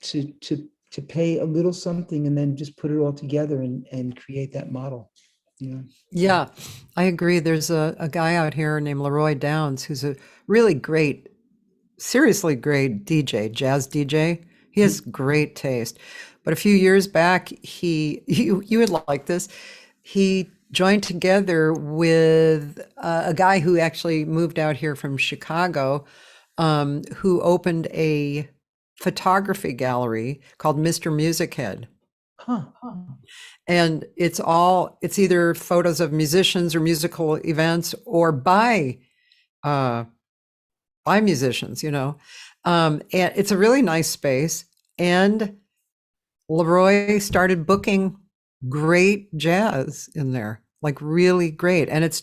to pay a little something, and then just put it all together and create that model. You know? Yeah, I agree. There's a guy out here named Leroy Downs who's a really great, seriously great DJ, jazz DJ. He has great taste. But a few years back, you would like this. He joined together with a guy who actually moved out here from Chicago, who opened a photography gallery called Mr. Music Head. Huh. And it's either photos of musicians or musical events, or by musicians, you know. And it's a really nice space. And Leroy started booking great jazz in there, like really great. And it's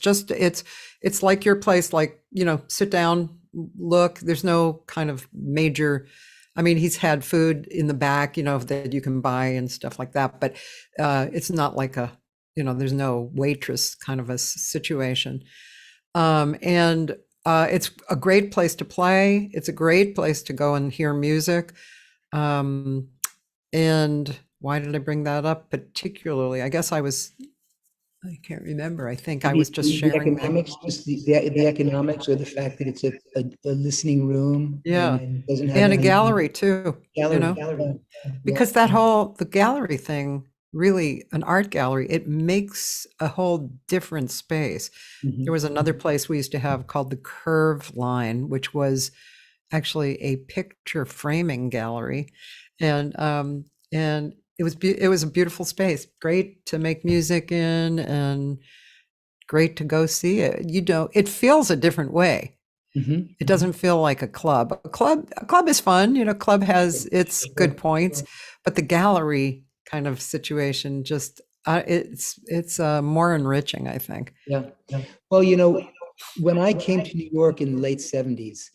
like your place, like, you know, sit down, look, there's no kind of major, I mean, he's had food in the back, you know, that you can buy and stuff like that, but it's not like you know, there's no waitress kind of a situation. And it's a great place to play. It's a great place to go and hear music. And why did I bring that up particularly? I guess I can't remember. I think I was just sharing. Economics, just the economics, or the fact that it's a listening room. Yeah. And doesn't have And a gallery too, gallery, you know, because the gallery thing, really an art gallery, it makes a whole different space. There was another place we used to have called the Curve Line, which was actually a picture framing gallery. And it was a beautiful space, great to make music in, and great to go see it. You know, it feels a different way. It doesn't feel like a club. A club is fun, you know, club has its good points, but the gallery kind of situation, just it's more enriching, I think. Yeah. Well, you know, when I came to New York in the late 70s,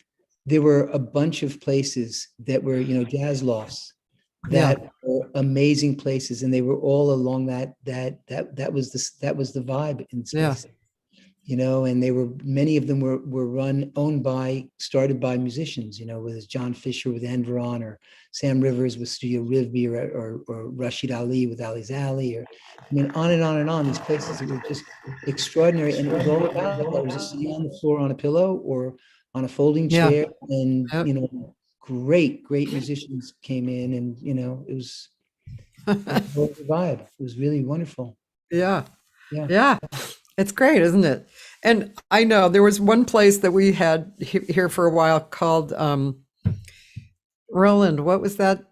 there were a bunch of places that were, you know, jazz lofts. that were amazing places, and they were all along that was the vibe in Yeah. space. And many of them were started by musicians, whether it's John Fisher with Enveron, or Sam Rivers with Studio Rivbea, or Rashid Ali with Ali's Alley, or on and on and on. These places that were just extraordinary, and it was all about that. It was just sitting on the floor on a pillow or on a folding chair, and great musicians came in, and it was a vibe. It was really wonderful. Yeah. It's great, isn't it? And I know there was one place that we had here for a while called Roland. What was that?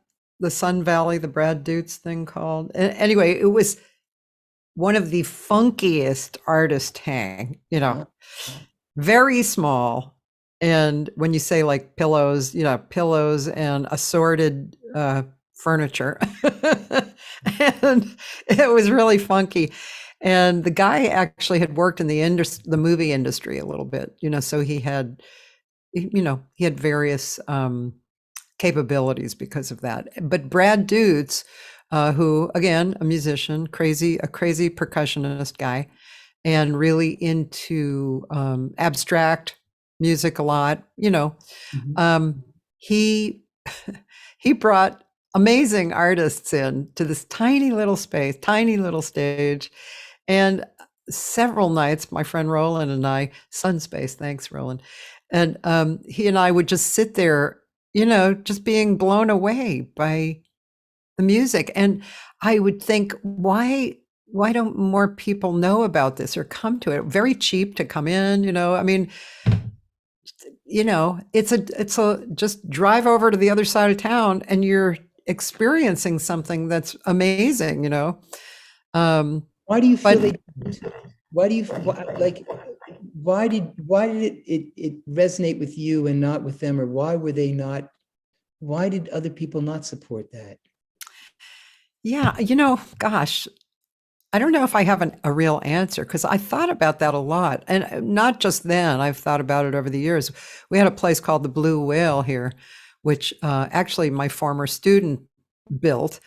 The Sun Valley, the Brad Dutz thing called? Anyway, it was one of the funkiest artist hang, very small. And when you say like pillows and assorted furniture, and it was really funky. And the guy actually had worked in the movie industry a little bit, so he had various capabilities because of that. But Brad Dutz, who again, a musician, a crazy percussionist guy, and really into abstract music a lot, he brought amazing artists in to this tiny little space, tiny little stage. And several nights, my friend Roland and I, Sunspace, thanks, Roland. And he and I would just sit there, just being blown away by the music. And I would think, why don't more people know about this or come to it? Very cheap to come in, it's a just drive over to the other side of town and you're experiencing something that's amazing, Why do you feel why did it resonate with you and not with them? Or why did other people not support that? Yeah, gosh, I don't know if I have a real answer, because I thought about that a lot. And not just then, I've thought about it over the years. We had a place called the Blue Whale here, which actually my former student built,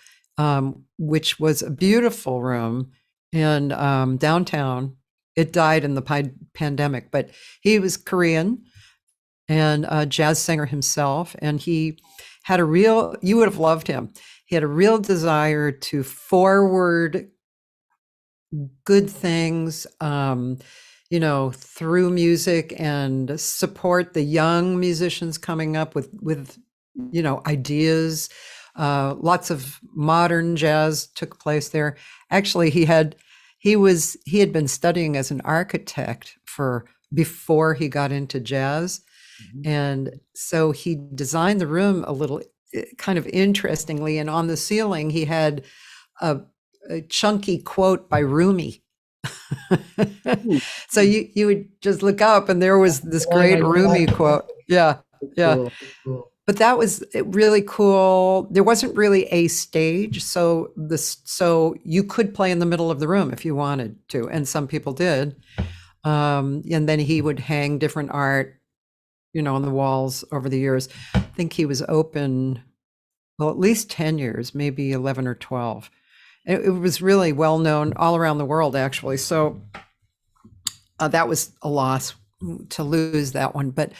which was a beautiful room in downtown. It died in the pandemic, but he was Korean and a jazz singer himself. And he had you would have loved him. He had a real desire to forward good things, through music, and support the young musicians coming up with ideas. Lots of modern jazz took place there. Actually, he had been studying as an architect before he got into jazz. Mm-hmm. And so he designed the room a little kind of interestingly. And on the ceiling, he had a chunky quote by Rumi. So you would just look up and there was this great Rumi quote. Yeah. Cool. But that was really cool. There wasn't really a stage, so you could play in the middle of the room if you wanted to, and some people did. And then he would hang different art, on the walls over the years. I think he was open, at least 10 years, maybe 11 or 12. It was really well known all around the world, actually. So that was a loss to lose that one. But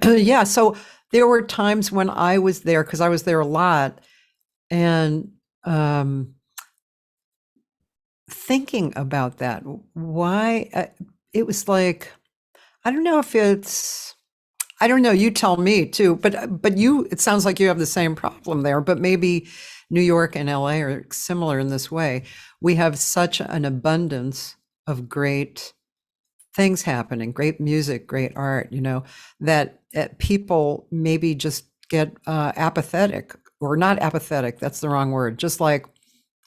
yeah, so there were times when I was there, because I was there a lot, and thinking about that, why it was like, I don't know, you tell me too, but it sounds like you have the same problem there, but maybe New York and LA are similar in this way. We have such an abundance of great things happening, great music, great art, that people maybe just get apathetic, or not apathetic, that's the wrong word, just like,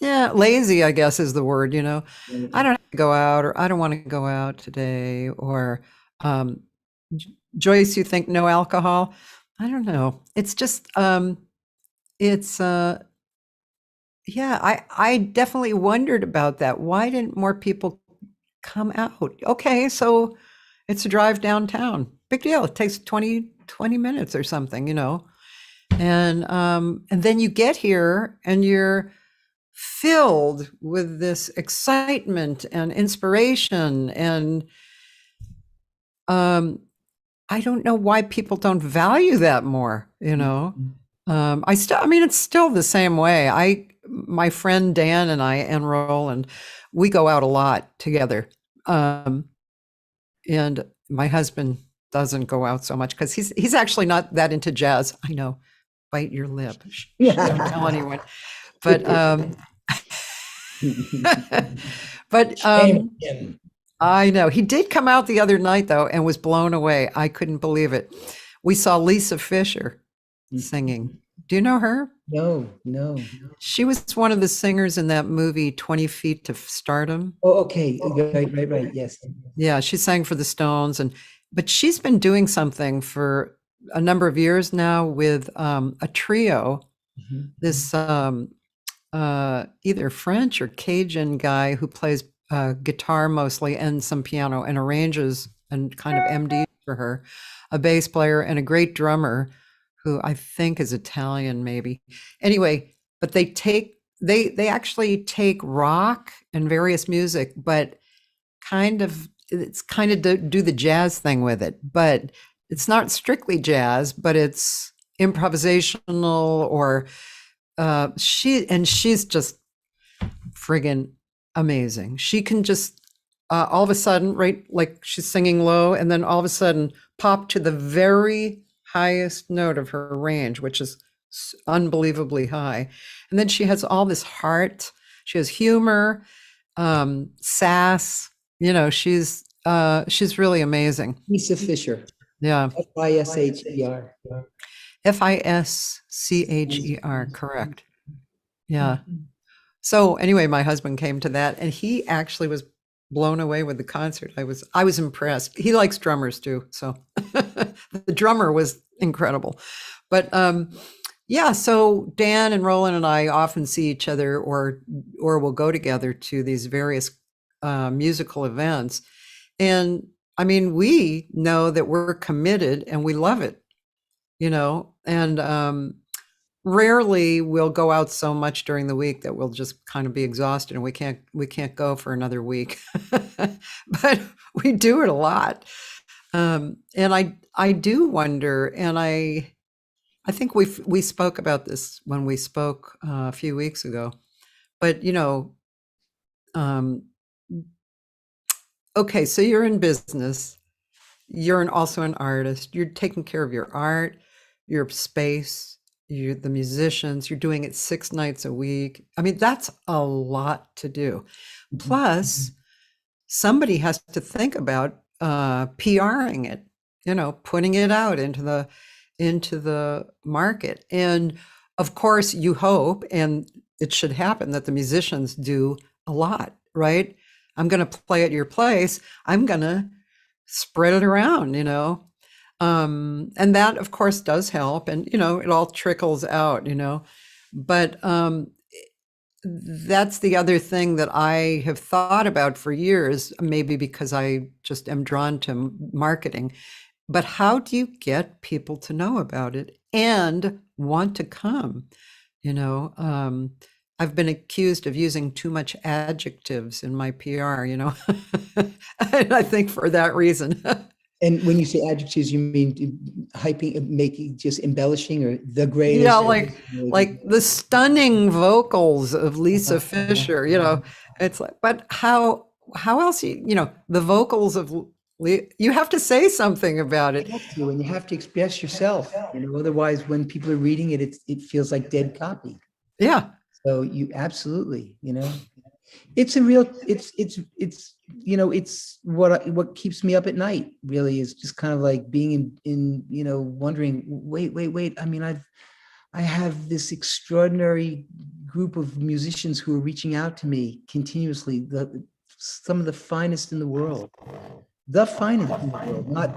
lazy, I guess is the word, Mm-hmm. I don't have to go out, or I don't want to go out today, or Joyce, you think no alcohol? I don't know. It's just, I definitely wondered about that. Why didn't more people come out? Okay, so it's a drive downtown. Big deal. It takes 20 minutes or something, And then you get here and you're filled with this excitement and inspiration. And I don't know why people don't value that more, you know. I mean, it's still the same way. My friend Dan and I enroll, and we go out a lot together. And my husband doesn't go out so much because he's actually not that into jazz. I know, bite your lip. Don't tell anyone. But I know he did come out the other night though and was blown away. I couldn't believe it. We saw Lisa Fisher singing. Do you know her? No. She was one of the singers in that movie 20 Feet to Stardom. Oh, okay. Right. Yes. Yeah, she sang for the Stones, but she's been doing something for a number of years now with a trio. This either French or Cajun guy who plays guitar mostly and some piano and arranges and kind of MD for her, a bass player and a great drummer who I think is Italian maybe. Anyway, but they actually take rock and various music, but it's kind of do the jazz thing with it. But it's not strictly jazz, but it's improvisational or she's just friggin' amazing. She can just all of a sudden, right, like she's singing low and then all of a sudden pop to the very highest note of her range, which is unbelievably high. And then she has all this heart. She has humor, sass. You know, she's really amazing. Lisa Fisher. Yeah. Fischer. Fischer, correct. Yeah. So anyway, my husband came to that and he actually was blown away with the concert. I was impressed. He likes drummers too. So the drummer was incredible. But yeah, so Dan and Roland and I often see each other or we'll go together to these various musical events. And I mean, we know that we're committed and we love it, you know, and rarely we'll go out so much during the week that we'll just kind of be exhausted and we can't go for another week. But we do it a lot. And I do wonder, and I think we spoke about this when we spoke a few weeks ago, but you know, okay, so you're in business, you're also an artist, you're taking care of your art, your space, you're the musicians, you're doing it 6 nights a week. I mean, that's a lot to do. Plus, somebody has to think about PRing it, you know, putting it out into the market. And of course, you hope, and it should happen, that the musicians do a lot, right? I'm going to play at your place. I'm going to spread it around, you know. And that, of course, does help. And, you know, it all trickles out, you know. But that's the other thing that I have thought about for years, maybe because I just am drawn to marketing. But how do you get people to know about it and want to come? You know, I've been accused of using too much adjectives in my PR, you know, and I think for that reason. And when you say adjectives, you mean hyping, making, just embellishing, or the greatest? Yeah, like the stunning vocals of Lisa Fisher. You know, it's like, but how else? You know, the vocals of you have to say something about it. You have to, and you have to express yourself. You know, otherwise, when people are reading it, it feels like dead copy. Yeah. So you absolutely, you know. It's a real, it's, you know, it's what keeps me up at night, really, is just kind of like being in, you know, wondering, wait. I mean, I have this extraordinary group of musicians who are reaching out to me continuously, some of the finest in the world, not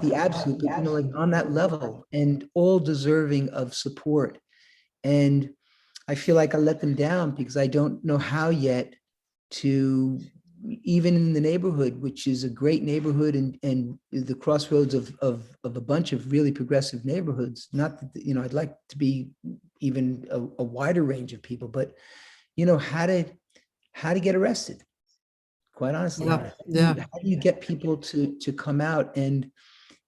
the absolute, but, you know, like on that level, and all deserving of support. And I feel like I let them down because I don't know how yet to even in the neighborhood, which is a great neighborhood and the crossroads of a bunch of really progressive neighborhoods. Not that, you know, I'd like to be even a wider range of people, but you know, how to get arrested, quite honestly. Yeah. How do you get people to come out? And,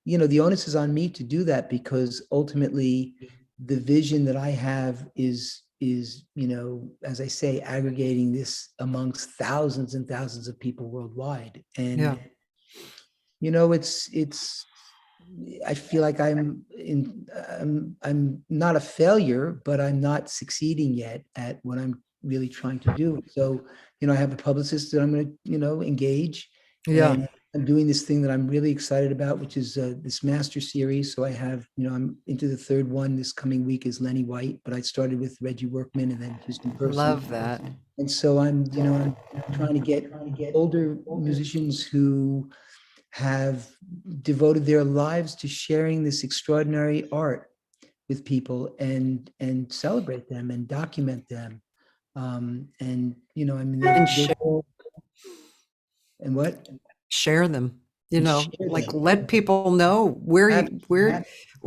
you know, the onus is on me to do that, because ultimately the vision that I have is, you know, as I say, aggregating this amongst thousands and thousands of people worldwide. And, you know, I feel like I'm not a failure, but I'm not succeeding yet at what I'm really trying to do. So, you know, I have a publicist that I'm going to, you know, engage. And I'm doing this thing that I'm really excited about, which is this master series. So I have, you know, I'm into the third one. This coming week is Lenny White, but I started with Reggie Workman and then Houston Person. Love that. And so I'm trying to get older musicians who have devoted their lives to sharing this extraordinary art with people and celebrate them and document them. And, you know, I mean, and what? Share them, you know, like let people know where do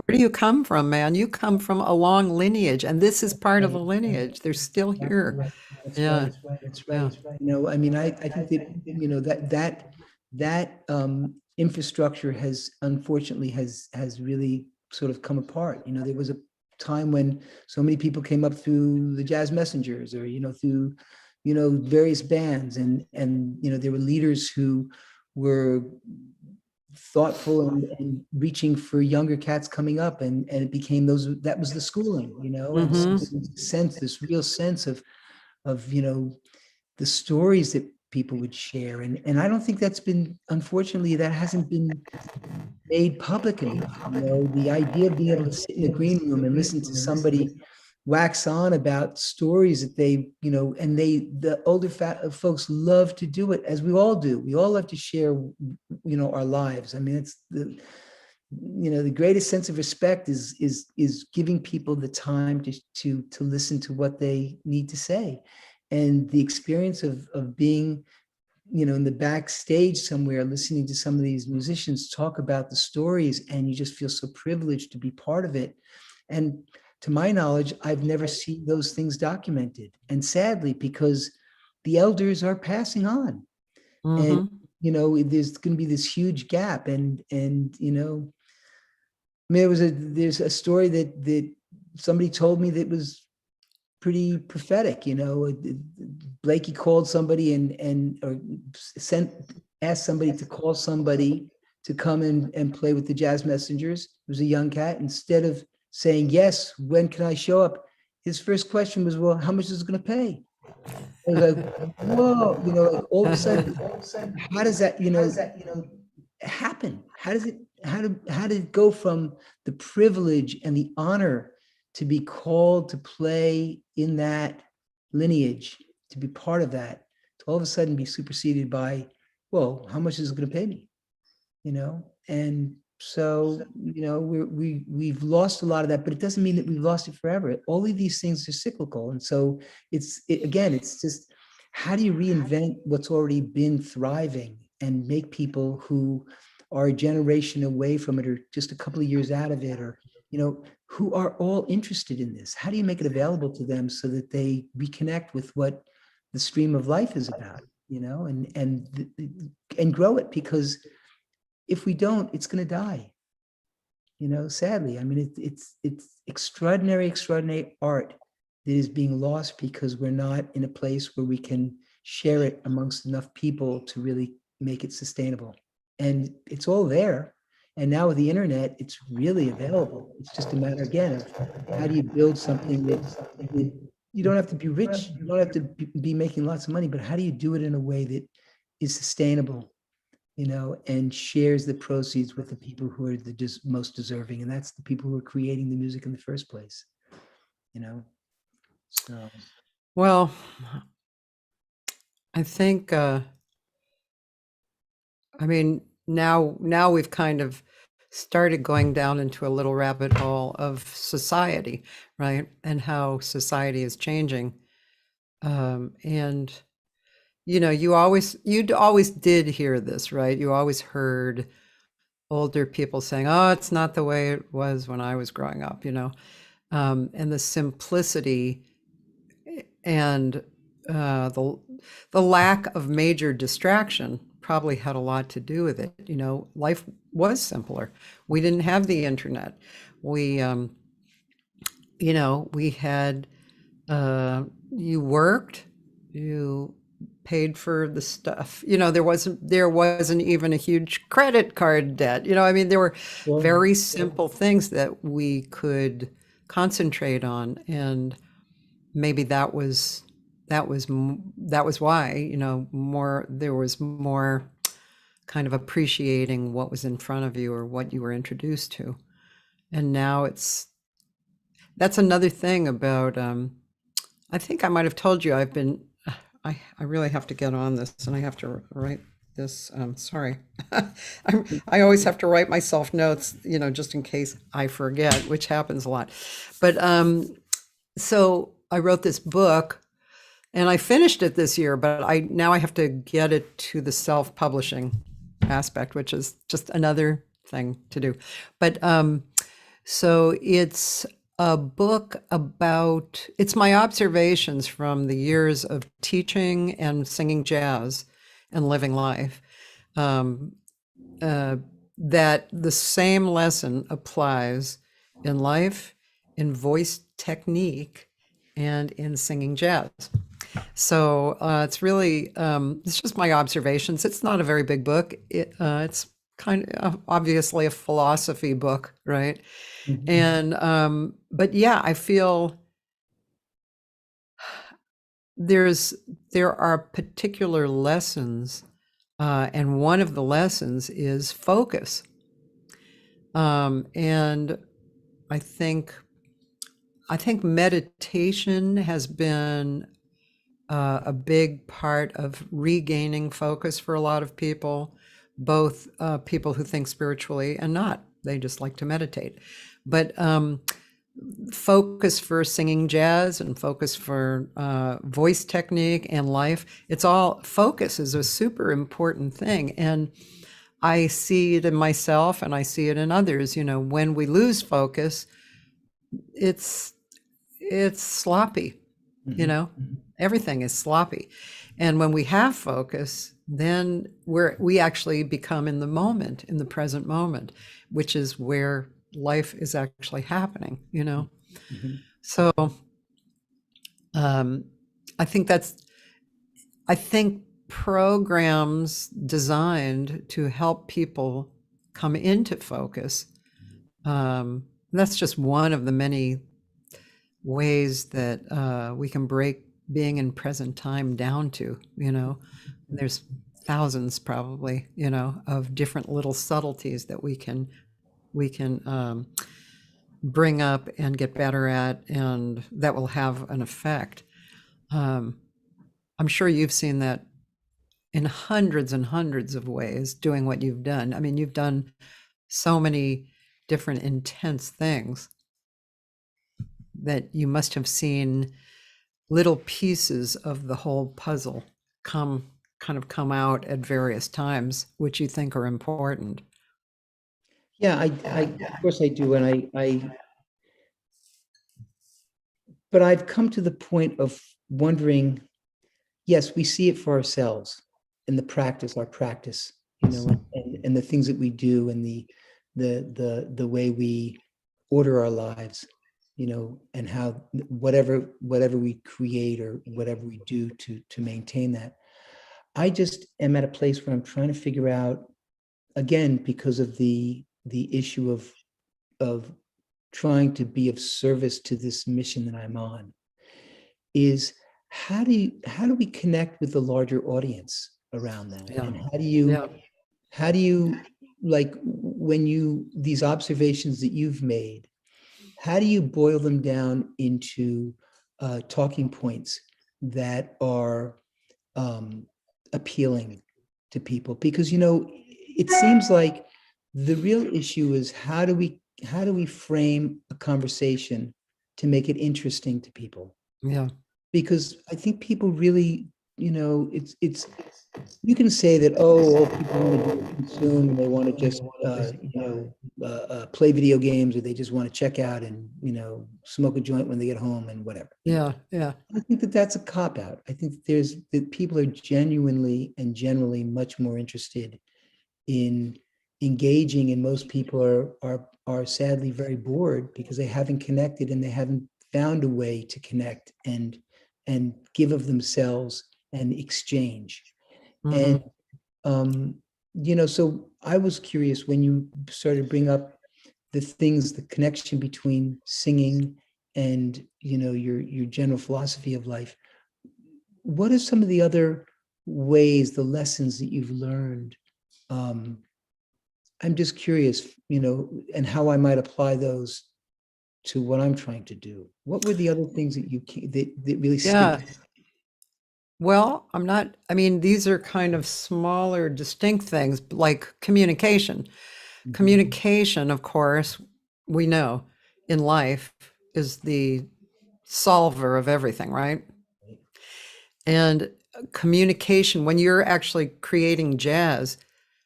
you come from, man? You come from a long lineage, and this is part of a lineage. They're still here. That's right. You know, I mean, I think that, you know, that infrastructure has unfortunately has really sort of come apart. You know, there was a time when so many people came up through the Jazz Messengers, or, you know, through, you know, various bands, and you know, there were leaders who were thoughtful and reaching for younger cats coming up, and it became that was the schooling, you know. And so this real sense of, you know, the stories that people would share. And I don't think unfortunately, that hasn't been made public enough. You know, the idea of being able to sit in a green room and listen to somebody wax on about stories that they, you know, and the older folks love to do it, as we all do. We all love to share, you know, our lives. I mean, it's you know, the greatest sense of respect is giving people the time to listen to what they need to say. And the experience of being, you know, in the backstage somewhere, listening to some of these musicians talk about the stories, and you just feel so privileged to be part of it. And to my knowledge, I've never seen those things documented. And sadly, because the elders are passing on. And, you know, there's going to be this huge gap. And, you know, I mean, there's a story that somebody told me that was pretty prophetic. You know, Blakey called somebody or asked somebody to call somebody to come and play with the Jazz Messengers. It was a young cat. Instead of saying, yes, when can I show up? His first question was, well, how much is it going to pay? I was like, whoa, you know, like all of a sudden, how does that, you know, happen? How did it go from the privilege and the honor to be called to play in that lineage, to be part of that, to all of a sudden be superseded by, well, how much is it going to pay me? You know? And so, you know, we've lost a lot of that, but it doesn't mean that we've lost it forever. All of these things are cyclical. And so again, it's just, how do you reinvent what's already been thriving and make people who are a generation away from it, or just a couple of years out of it, or, you know, who are all interested in this? How do you make it available to them so that they reconnect with what the stream of life is about, you know, and grow it? Because if we don't, it's going to die, you know, sadly. I mean, it's extraordinary art that is being lost because we're not in a place where we can share it amongst enough people to really make it sustainable. And it's all there. And now with the internet, it's really available. It's just a matter, again, of how do you build something that you don't have to be rich, you don't have to be making lots of money, but how do you do it in a way that is sustainable, you know, and shares the proceeds with the people who are the most deserving. And that's the people who are creating the music in the first place, you know? So. Well, I think, I mean, now we've kind of started going down into a little rabbit hole of society, right? And how society is changing. And you'd always did hear this, right? You always heard older people saying, "Oh, it's not the way it was when I was growing up," and the simplicity and the lack of major distraction probably had a lot to do with it. Life was simpler. We didn't have the internet. We, we had, you worked, you paid for the stuff. There wasn't even a huge credit card debt. I mean, there were very simple things that we could concentrate on, and maybe that was why, there was more kind of appreciating what was in front of you or what you were introduced to. And now that's another thing about, I think I might have told you, I really have to get on this, and I have to write this. Sorry. I always have to write myself notes, just in case I forget, which happens a lot. But so I wrote this book, and I finished it this year, but now I have to get it to the self-publishing aspect, which is just another thing to do. But so it's a book it's my observations from the years of teaching and singing jazz and living life, that the same lesson applies in life, in voice technique, and in singing jazz. So it's really, it's just my observations. It's not a very big book. It's kind of obviously a philosophy book, right? Mhm. And, but yeah, I feel there are particular lessons, and one of the lessons is focus. And I think meditation has been a big part of regaining focus for a lot of people, both people who think spiritually and not. They just like to meditate. But focus for singing jazz and focus for voice technique and life, focus is a super important thing. And I see it in myself and I see it in others. When we lose focus, it's sloppy. Everything is sloppy. And when we have focus, then we actually become in the moment, in the present moment, which is where life is actually happening, Mhm. So I think programs designed to help people come into focus, that's just one of the many ways that we can break being in present time down to, there's thousands probably, of different little subtleties that we can bring up and get better at, and that will have an effect. I'm sure you've seen that in hundreds and hundreds of ways doing what you've done. I mean, you've done so many different intense things that you must have seen little pieces of the whole puzzle come out at various times, which you think are important. Yeah, of course I do. And but I've come to the point of wondering, yes, we see it for ourselves in our practice, and the things that we do, and the way we order our lives, and how whatever we create or whatever we do to maintain that. I just am at a place where I'm trying to figure out, again, because of the issue of trying to be of service to this mission that I'm on, is how do we connect with the larger audience around that? Yeah. And Yeah. how do you, like, when these observations that you've made, how do you boil them down into talking points that are appealing to people? Because it seems like the real issue is how do we frame a conversation to make it interesting to people? Yeah. Because I think people really it's you can say that, oh, all people want to do is consume and they want to just play video games, or they just want to check out and smoke a joint when they get home and whatever. Yeah. I think that that's a cop out. I think that people are genuinely and generally much more interested in engaging, and most people are sadly very bored because they haven't connected and they haven't found a way to connect and give of themselves and exchange. Mhm. And so I was curious when you started to bring up the connection between singing and your general philosophy of life. What are some of the other ways, the lessons that you've learned? I'm just curious, and how I might apply those to what I'm trying to do. What were the other things that that really Yeah. stick? Well, these are kind of smaller, distinct things like communication. Mhm. Communication, of course, we know in life is the solver of everything, right? And communication, when you're actually creating jazz,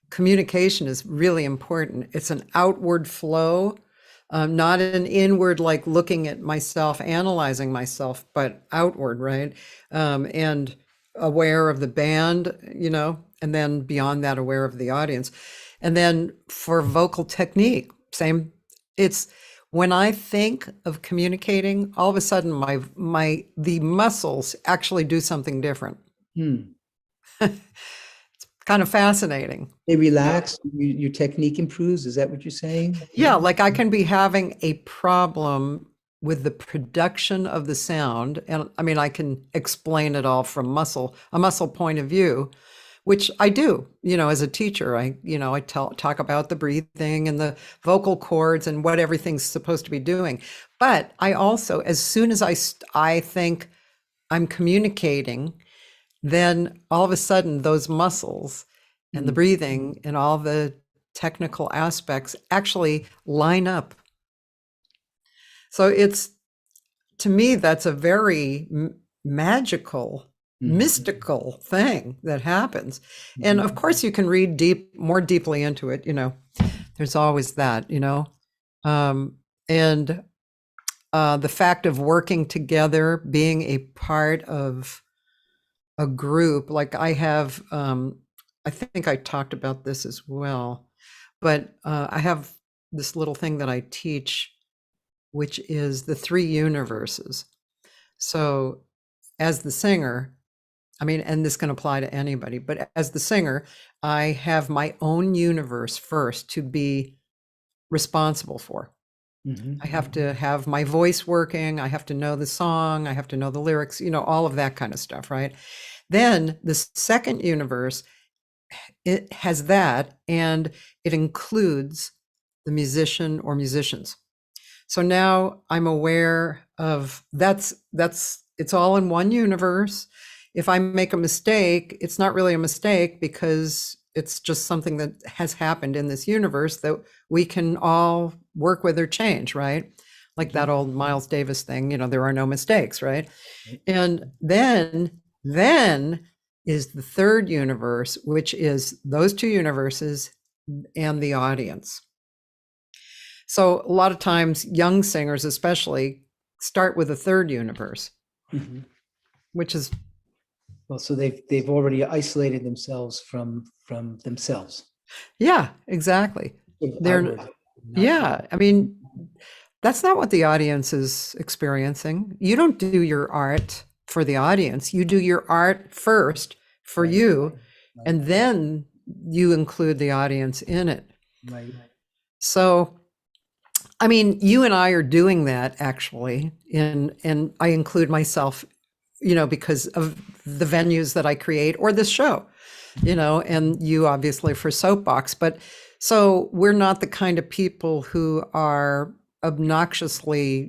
communication is really important. It's an outward flow, not an inward, like looking at myself, analyzing myself, but outward, right? And aware of the band, and then beyond that, aware of the audience. And then for vocal technique, same. It's when I think of communicating, all of a sudden the muscles actually do something different. It's kind of fascinating. They relax, your technique improves. Is that what you're saying? Yeah, like I can be having a problem with the production of the sound. And I can explain it all from a muscle point of view, which I do, as a teacher. I talk about the breathing and the vocal cords and what everything's supposed to be doing. But I also, as soon as I think I'm communicating, then all of a sudden those muscles and the breathing and all the technical aspects actually line up. So to me, that's a very magical, mystical thing that happens. And of course you can read more deeply into it, there's always that, and the fact of working together, being a part of a group, like I have, I think I talked about this as well, but I have this little thing that I teach, which is the 3 universes. So as the singer, and this can apply to anybody, but as the singer, I have my own universe first to be responsible for. I have to have my voice working. I have to know the song. I have to know the lyrics, all of that kind of stuff, right? Then the second universe, it has that, and it includes the musician or musicians. So now I'm aware of it's all in one universe. If I make a mistake, it's not really a mistake because it's just something that has happened in this universe that we can all work with or change, right? Like that old Miles Davis thing, there are no mistakes, right? And then is the third universe, which is those 2 universes and the audience. So a lot of times young singers especially start with a third universe, which is, well, so they've already isolated themselves from themselves. Yeah, exactly. Outward, yeah, that's not what the audience is experiencing. You don't do your art for the audience. You do your art first for you, and then you include the audience in it. Right. So, you and I are doing that actually, and I include myself, because of the venues that I create or this show, and you obviously for Soapbox. But so we're not the kind of people who are obnoxiously,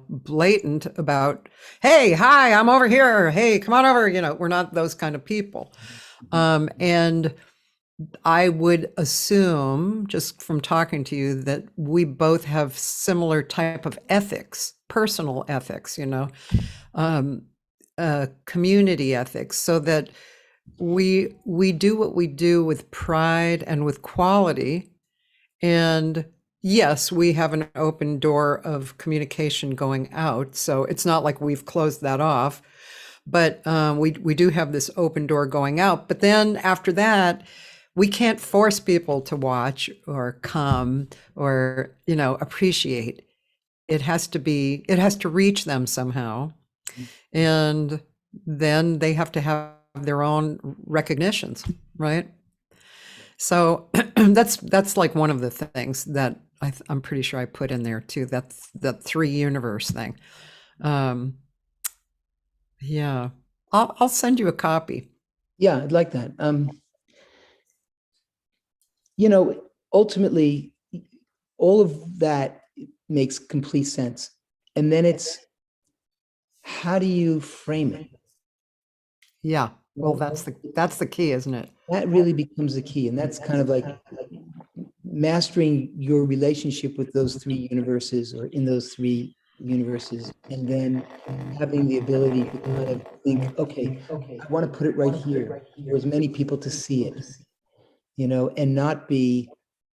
blatant about, hey, hi, I'm over here. Hey, come on over. We're not those kind of people. And I would assume, just from talking to you, that we both have similar type of ethics, personal ethics, community ethics, so that we do what we do with pride and with quality. And yes, we have an open door of communication going out, so it's not like we've closed that off. But we do have this open door going out. But then after that, we can't force people to watch or come or, appreciate. It has to reach them somehow. And then they have to have their own recognitions, right? So that's like one of the things that I'm pretty sure I put in there too. That's the 3 universe thing. Yeah, I'll send you a copy. Yeah, I'd like that. Ultimately, all of that makes complete sense. And then it's, how do you frame it? Yeah, well, that's the key, isn't it? That really becomes the key. And that's kind of like mastering your relationship with those 3 universes, or in those 3 universes, and then having the ability to kind of think, okay, I want to put it right here for as many people to see it, and not be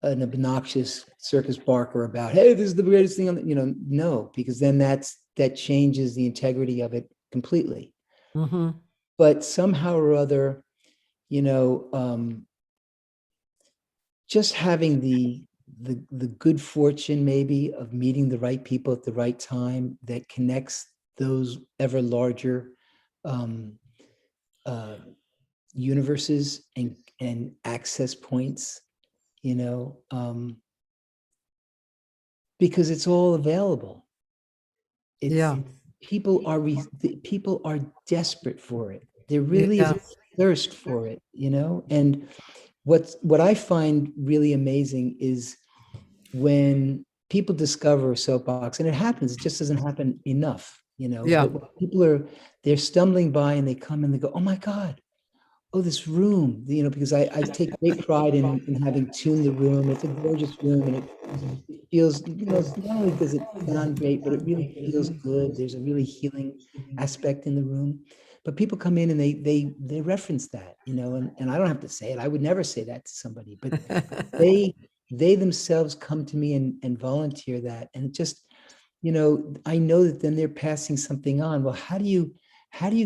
an obnoxious circus barker about, hey, this is the greatest thing on the, no, because then that changes the integrity of it completely. Mm-hmm. But somehow or other, just having the good fortune maybe of meeting the right people at the right time that connects those ever larger universes and access points, because it's all available. People are desperate for it. There really is a thirst for it, and what I find really amazing is when people discover Soapbox, and it happens, it just doesn't happen enough, but when people they're stumbling by and they come and they go, oh my God, oh, this room, because I take great pride in having tuned the room. It's a gorgeous room, and it feels, not only does it sound great, but it really feels good. There's a really healing aspect in the room. But people come in and they reference that, and I don't have to say it. I would never say that to somebody, but they themselves come to me and volunteer that. And it just, I know that then they're passing something on. Well, how do you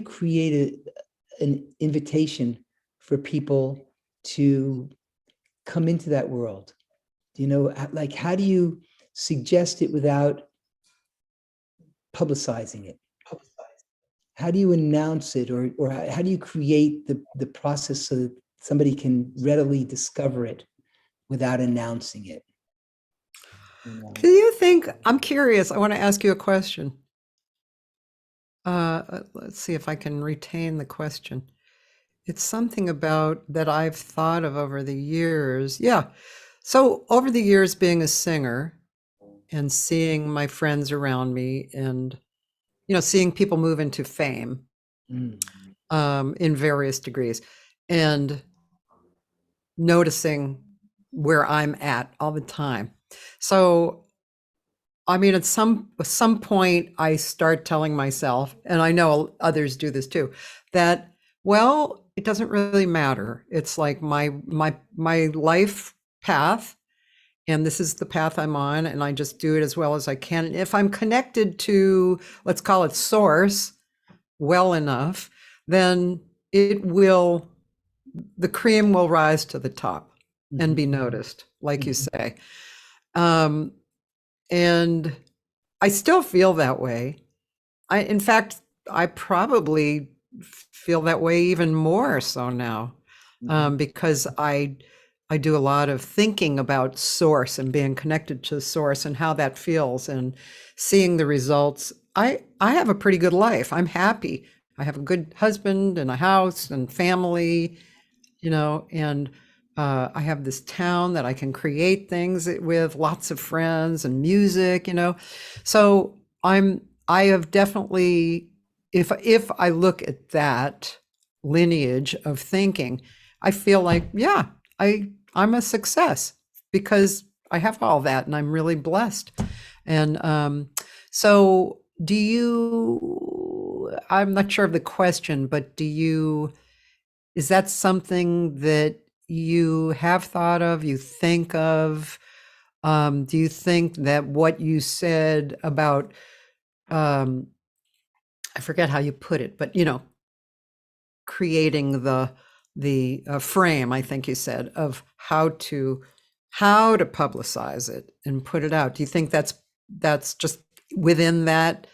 create an invitation for people to come into that world? Like, how do you suggest it without publicizing it? How do you announce it, or how do you create the process so that somebody can readily discover it without announcing it? Do you think, I'm curious, I want to ask you a question. Let's see if I can retain the question. It's something about that I've thought of over the years. Yeah. So over the years, being a singer and seeing my friends around me, and seeing people move into fame in various degrees, and noticing where I'm at all the time. So, I mean, at some point, I start telling myself, and I know others do this too, that, well, it doesn't really matter. It's like my life path, and this is the path I'm on, and I just do it as well as I can. And if I'm connected to, let's call it source, well enough, then the cream will rise to the top and be noticed, like you say. And I still feel that way. In fact, I probably feel that way even more so now, because I do a lot of thinking about source and being connected to source and how that feels, and seeing the results. I have a pretty good life. I'm happy. I have a good husband and a house and family, and I have this town that I can create things with, lots of friends and music, So I have definitely, if I look at that lineage of thinking, I feel like, yeah, I'm a success because I have all that, and I'm really blessed. And so do you, I'm not sure of the question, but is that something that you have thought of, you think of? Do you think that what you said about, I forget how you put it, but creating the frame, I think you said, of how to publicize it and put it out. Do you think that's just within that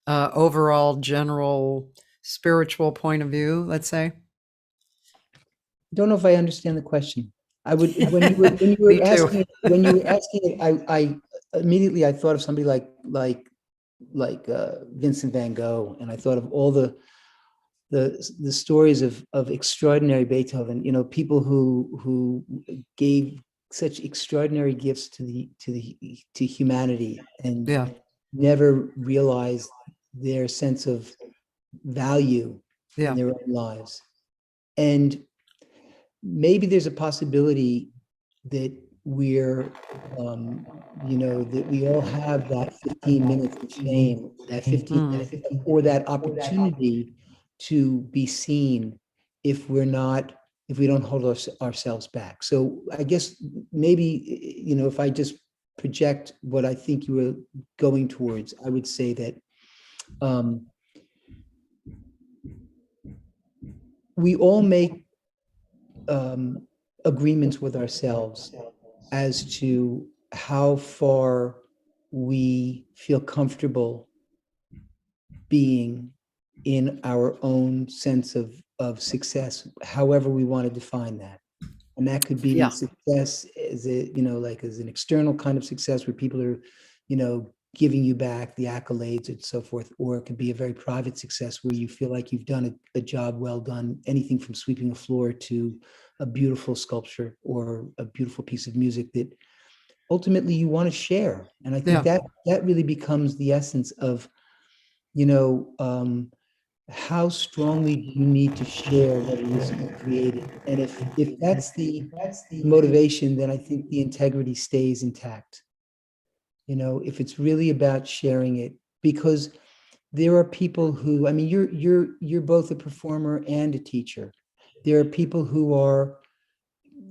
overall general spiritual point of view, let's say? Don't know if I understand the question. I would, when you Me were too. asking it, I immediately I thought of somebody like Vincent van Gogh, and I thought of all the stories of extraordinary Beethoven, people who gave such extraordinary gifts to humanity and Yeah. never realized their sense of value in Yeah. their own lives. And maybe there's a possibility that that we all have that 15 minutes of fame, that 15, or that opportunity to be seen if we don't hold ourselves back. So I guess maybe, if I just project what I think you were going towards, I would say that we all make agreements with ourselves as to how far we feel comfortable being in our own sense of success, however we want to define that. And that could be success as as an external kind of success where people are, giving you back the accolades and so forth, or it could be a very private success where you feel like you've done a job well done, anything from sweeping a floor to a beautiful sculpture or a beautiful piece of music that ultimately you want to share. And I think that really becomes the essence of, how strongly do you need to share what it is you created? And if that's the motivation, then I think the integrity stays intact. If it's really about sharing it, because there are people who, I mean, you're both a performer and a teacher. There are people who are,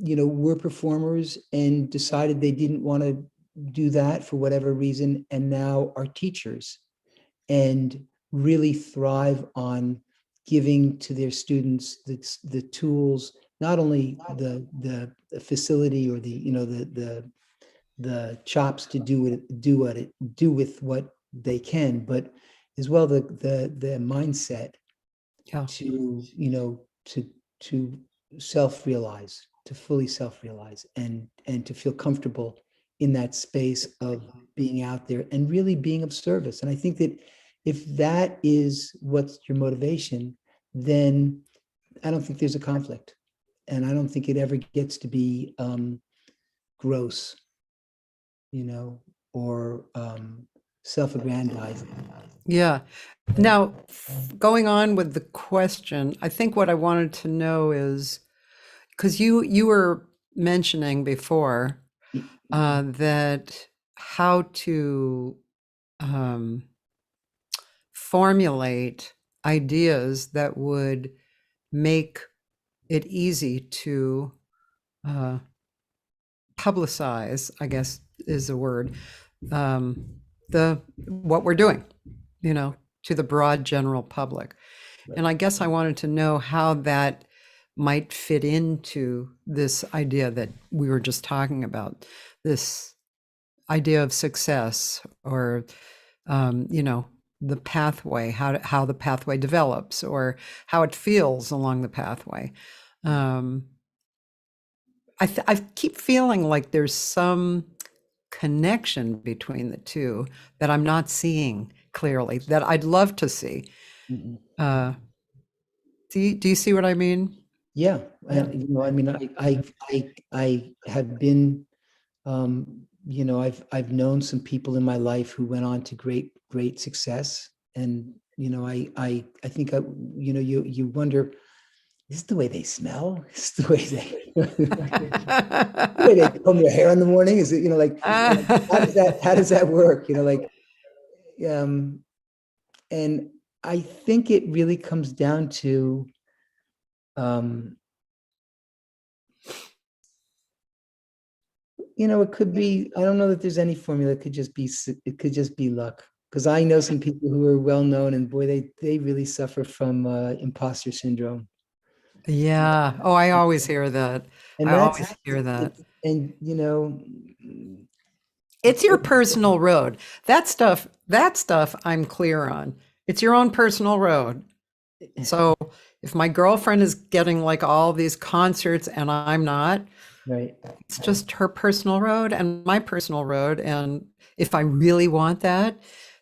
were performers and decided they didn't want to do that for whatever reason, and now are teachers and really thrive on giving to their students the tools, not only the facility or the chops to do with what they can, but as well the mindset to self-realize, to fully self-realize, and to feel comfortable in that space of being out there and really being of service. And I think that if that is what's your motivation, then I don't think there's a conflict, and I don't think it ever gets to be gross, or self-aggrandizing. Yeah. Now, going on with the question, I think what I wanted to know is, because you were mentioning before that how to formulate ideas that would make it easy to publicize, I guess is the word, what we're doing, to the broad general public. Right. And I guess I wanted to know how that might fit into this idea that we were just talking about, this idea of success, or the pathway, how the pathway develops, or how it feels along the pathway. I keep feeling like there's some connection between the two that I'm not seeing clearly, that I'd love to see. Do you see what I mean? Yeah. I mean, I have been, I've known some people in my life who went on to great success. And, I think, you wonder, is this the way they smell? Is this the way they comb their hair in the morning? Is it, how does that work? And I think it really comes down to, it could be, I don't know that there's any formula. It could just be luck. Because I know some people who are well known, and boy, they really suffer from imposter syndrome. Yeah. Oh, I always hear that. And I that's, always hear that. and It's your personal road. That stuff I'm clear on. It's your own personal road. So if my girlfriend is getting like all these concerts and I'm not, right. it's just her personal road and my personal road. And if I really want that,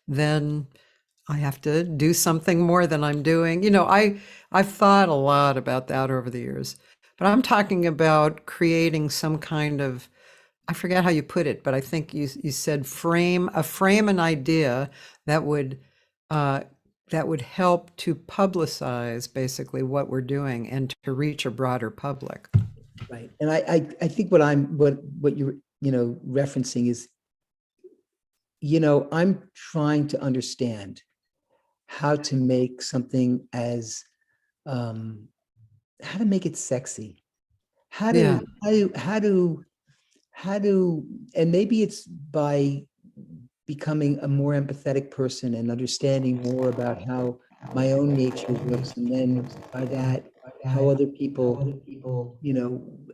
then I have to do something more than I'm doing. I've thought a lot about that over the years, but I'm talking about creating some kind of, I forget how you put it, but I think you said frame an idea that would help to publicize basically what we're doing and to reach a broader public. Right. And I think what you're, referencing is, I'm trying to understand how to make something as, how to make it sexy. Yeah. And maybe it's by becoming a more empathetic person and understanding more about how my own nature works. And then by that, how other people,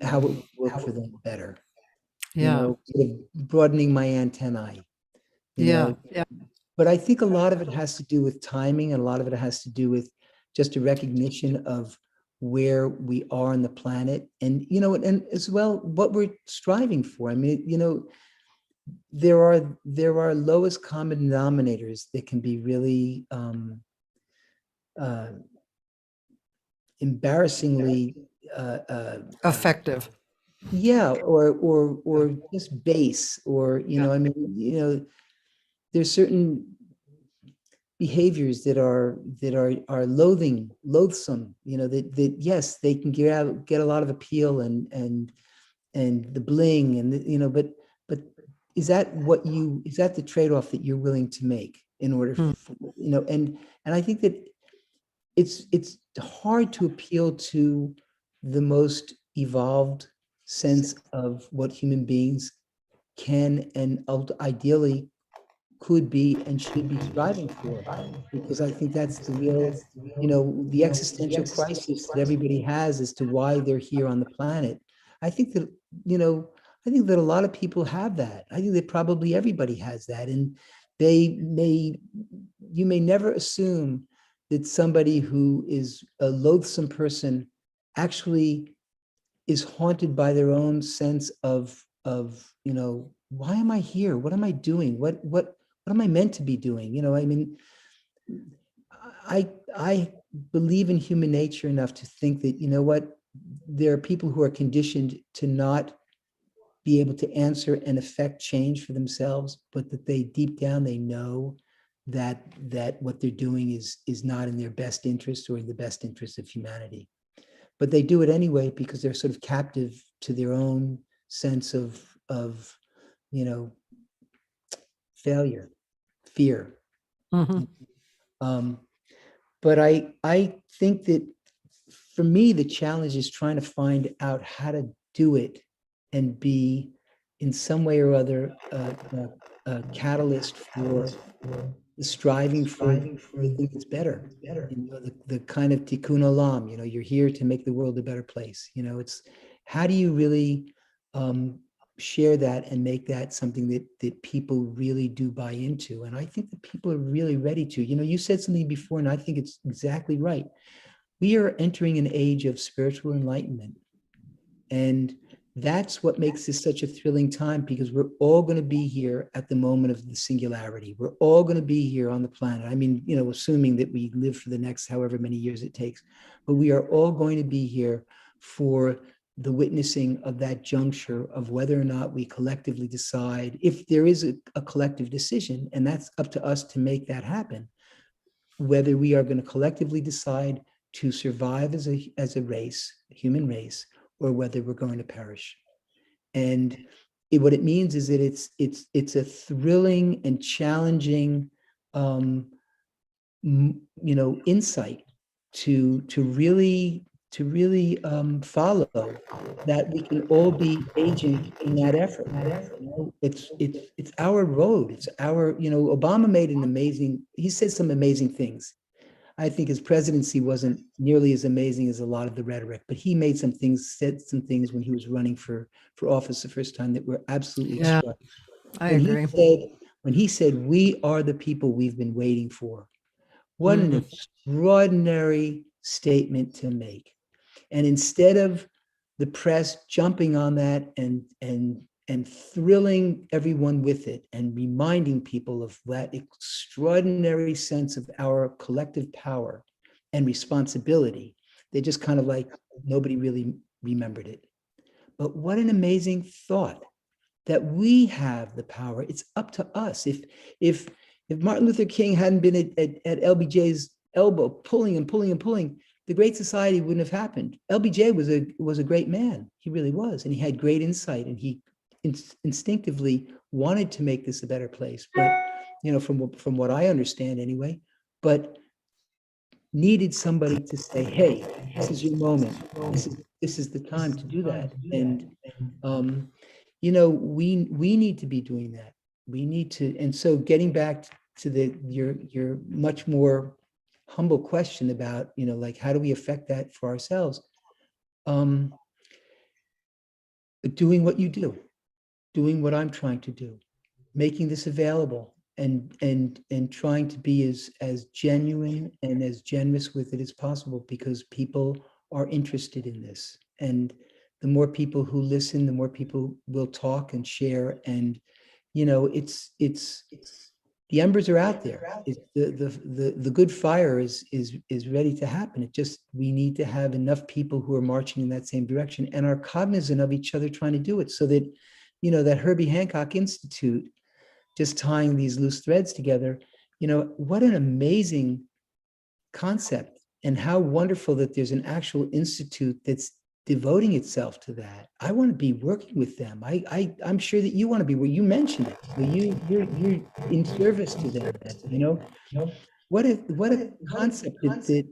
how it would work for them better, Yeah. sort of broadening my antennae, Yeah. Yeah. But I think a lot of it has to do with timing, and a lot of it has to do with just a recognition of where we are on the planet, and and as well what we're striving for. I mean, there are lowest common denominators that can be really embarrassingly Effective. yeah, or just base, or I mean, there's certain behaviors that are loathsome, that yes, they can get a lot of appeal and the bling, and but is that the trade-off that you're willing to make in order for, and I think that it's hard to appeal to the most evolved sense of what human beings can and ideally could be and should be striving for, because I think that's the real, the existential crisis that everybody has as to why they're here on the planet. I think that, a lot of people have that. I think that probably everybody has that, and you may never assume that somebody who is a loathsome person actually is haunted by their own sense of why am I here? What am I doing? What am I meant to be doing? I mean, I believe in human nature enough to think that, there are people who are conditioned to not be able to answer and affect change for themselves, but that they deep down, they know that what they're doing is not in their best interest or in the best interest of humanity. But they do it anyway because they're sort of captive to their own sense of failure, fear. Mm-hmm. But I think that for me, the challenge is trying to find out how to do it and be in some way or other a catalyst for the striving for everything that's better. The kind of tikkun olam, you're here to make the world a better place. It's how do you really share that and make that something that people really do buy into? And I think that people are really ready to. You said something before, and I think it's exactly right. We are entering an age of spiritual enlightenment, and that's what makes this such a thrilling time, because we're all going to be here at the moment of the singularity. We're all going to be here on the planet. I mean, assuming that we live for the next however many years it takes, but we are all going to be here for the witnessing of that juncture of whether or not we collectively decide, if there is a collective decision, and that's up to us to make that happen, whether we are going to collectively decide to survive as a race, a human race, or whether we're going to perish. And what it means is that it's a thrilling and challenging insight to really follow that we can all be agents in that effort. It's our road. It's our, Obama made he said some amazing things. I think his presidency wasn't nearly as amazing as a lot of the rhetoric, but he said some things when he was running for office the first time that were absolutely extraordinary. I agree. When he said, "We are the people we've been waiting for," what an extraordinary statement to make. And instead of the press jumping on that and thrilling everyone with it and reminding people of that extraordinary sense of our collective power and responsibility, they just kind of like, nobody really remembered it. But what an amazing thought that we have the power. It's up to us. If Martin Luther King hadn't been at LBJ's elbow, pulling and pulling and pulling, the Great Society wouldn't have happened. LBJ was a great man. He really was. And he had great insight, and he instinctively wanted to make this a better place. But, from what I understand anyway, but needed somebody to say, "Hey, this is your moment. This is the time to do that." And, we need to be doing that. We need to. And so getting back to your much more humble question about, like, how do we affect that for ourselves? Doing what you do, doing what I'm trying to do, making this available, and trying to be as genuine and as generous with it as possible, because people are interested in this. And the more people who listen, the more people will talk and share. And, it's the embers are out there. The good fire is ready to happen. We need to have enough people who are marching in that same direction and are cognizant of each other trying to do it, so that, that Herbie Hancock Institute, just tying these loose threads together, what an amazing concept, and how wonderful that there's an actual institute that's devoting itself to that. I want to be working with them. I'm sure that you want to be, where you mentioned it. So you're in service to them. What a concept that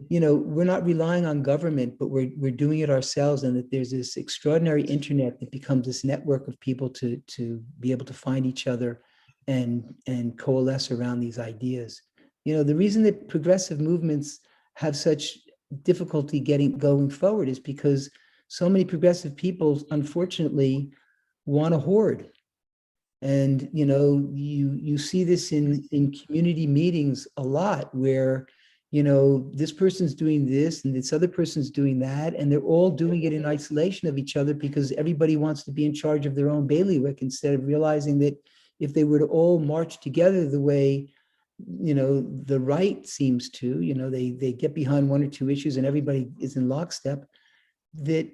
we're not relying on government, but we're doing it ourselves, and that there's this extraordinary internet that becomes this network of people to be able to find each other and coalesce around these ideas. The reason that progressive movements have such difficulty going forward is because so many progressive people, unfortunately, want to hoard. And you see this in community meetings a lot, where this person's doing this and this other person's doing that, and they're all doing it in isolation of each other, because everybody wants to be in charge of their own bailiwick, instead of realizing that if they were to all march together the way the right seems to, they get behind one or two issues and everybody is in lockstep, that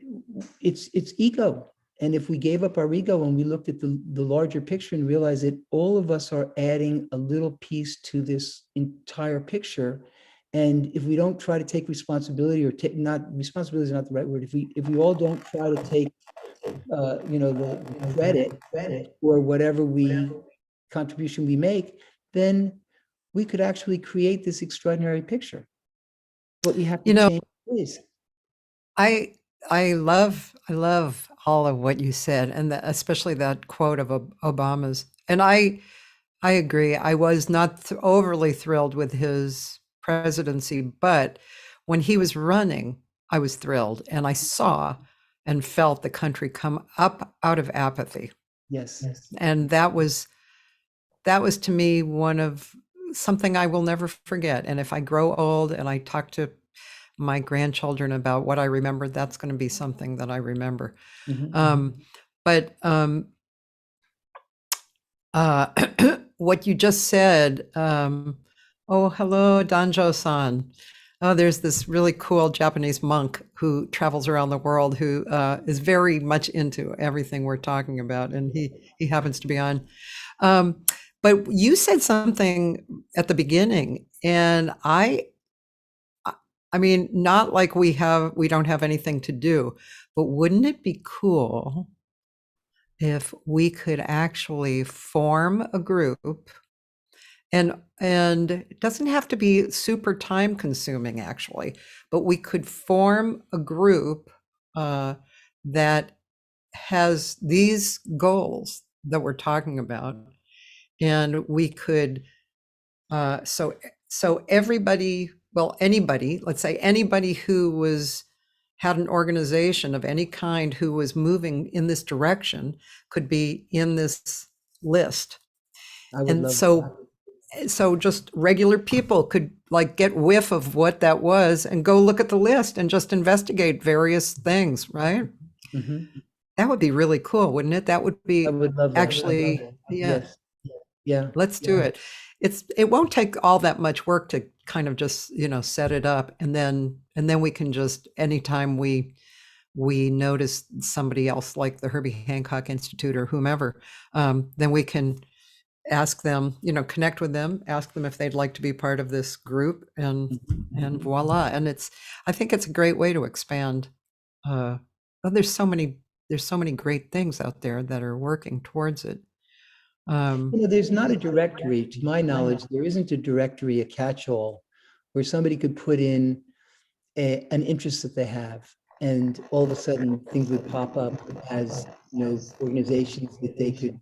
it's ego. And if we gave up our ego and we looked at the larger picture and realized that all of us are adding a little piece to this entire picture, and if we don't try to take responsibility, or responsibility is not the right word, if we all don't try to take the credit for whatever contribution we make, then we could actually create this extraordinary picture. What we have to change is. I love all of what you said, and especially that quote of Obama's. And I agree. I was not overly thrilled with his presidency, but when he was running, I was thrilled, and I saw and felt the country come up out of apathy. Yes. And that was to me something I will never forget. And if I grow old and I talk to my grandchildren about what I remember, that's going to be something that I remember. But what you just said, oh, hello, Danjo-san. Oh, there's this really cool Japanese monk who travels around the world, who is very much into everything we're talking about, and he happens to be on. But you said something at the beginning, and I mean, not like we don't have anything to do, but wouldn't it be cool if we could actually form a group And it doesn't have to be super time consuming actually, but we could form a group that has these goals that we're talking about, and we could so everybody, well, anybody, let's say anybody who had an organization of any kind who was moving in this direction could be in this list. I would And love so just regular people could like get whiff of what that was and go look at the list and just investigate various things, right? that. Mhm. That would be really cool, wouldn't it? That would be I would love that. actually, yeah, Yes. Yeah. let's do it. It won't take all that much work to kind of just, set it up, and then we can just, anytime we notice somebody else like the Herbie Hancock Institute or whomever, then we can ask them, connect with them, ask them if they'd like to be part of this group, and voila. And I think it's a great way to expand. There's so many great things out there that are working towards it. There's not a directory, to my knowledge, there isn't a directory, a catch-all, where somebody could put in an interest that they have, and all of a sudden things would pop up as, organizations that they could,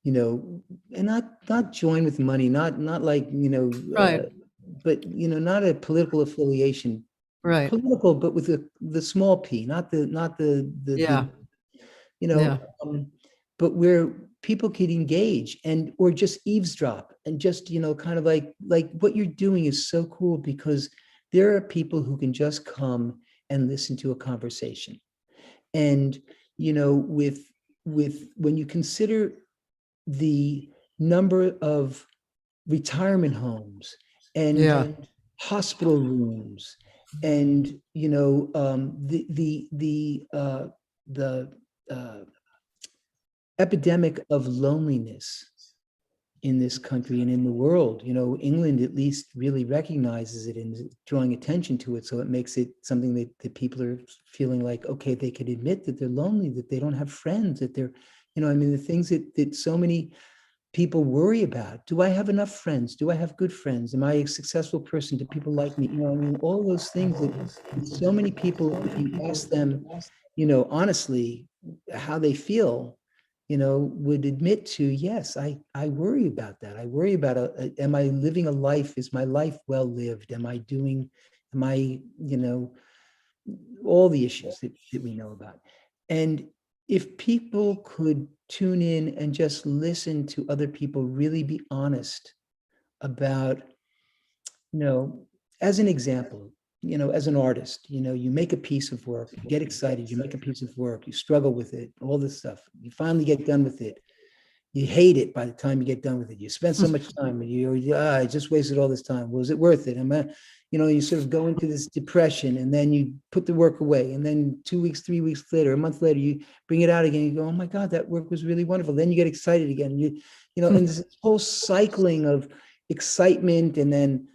and not join with money, not like, Right. but, not a political affiliation, Right. political, but with the small p, not the Yeah. yeah. But where people could engage or just eavesdrop and just, kind of like what you're doing is so cool, because there are people who can just come and listen to a conversation. And, with when you consider the number of retirement homes and hospital rooms and, the epidemic of loneliness in this country and in the world. England at least really recognizes it and is drawing attention to it. So it makes it something that people are feeling like, okay, they could admit that they're lonely, that they don't have friends, that they're, the things that so many people worry about. Do I have enough friends? Do I have good friends? Am I a successful person? Do people like me? All those things that so many people, if you ask them, honestly, how they feel, would admit to, yes, I worry about that. I worry about, am I living a life? Is my life well lived? Am I, all the issues that we know about. And if people could tune in and just listen to other people, really be honest about, as an example, as an artist, you make a piece of work, you get excited, you make a piece of work, you struggle with it, all this stuff. You finally get done with it. You hate it by the time you get done with it. You spend so much time and I just wasted all this time. Was it worth it? You sort of go into this depression, and then you put the work away. And then 2 weeks, 3 weeks later, a month later, you bring it out again. You go, oh my God, that work was really wonderful. Then you get excited again. And this whole cycling of excitement, and then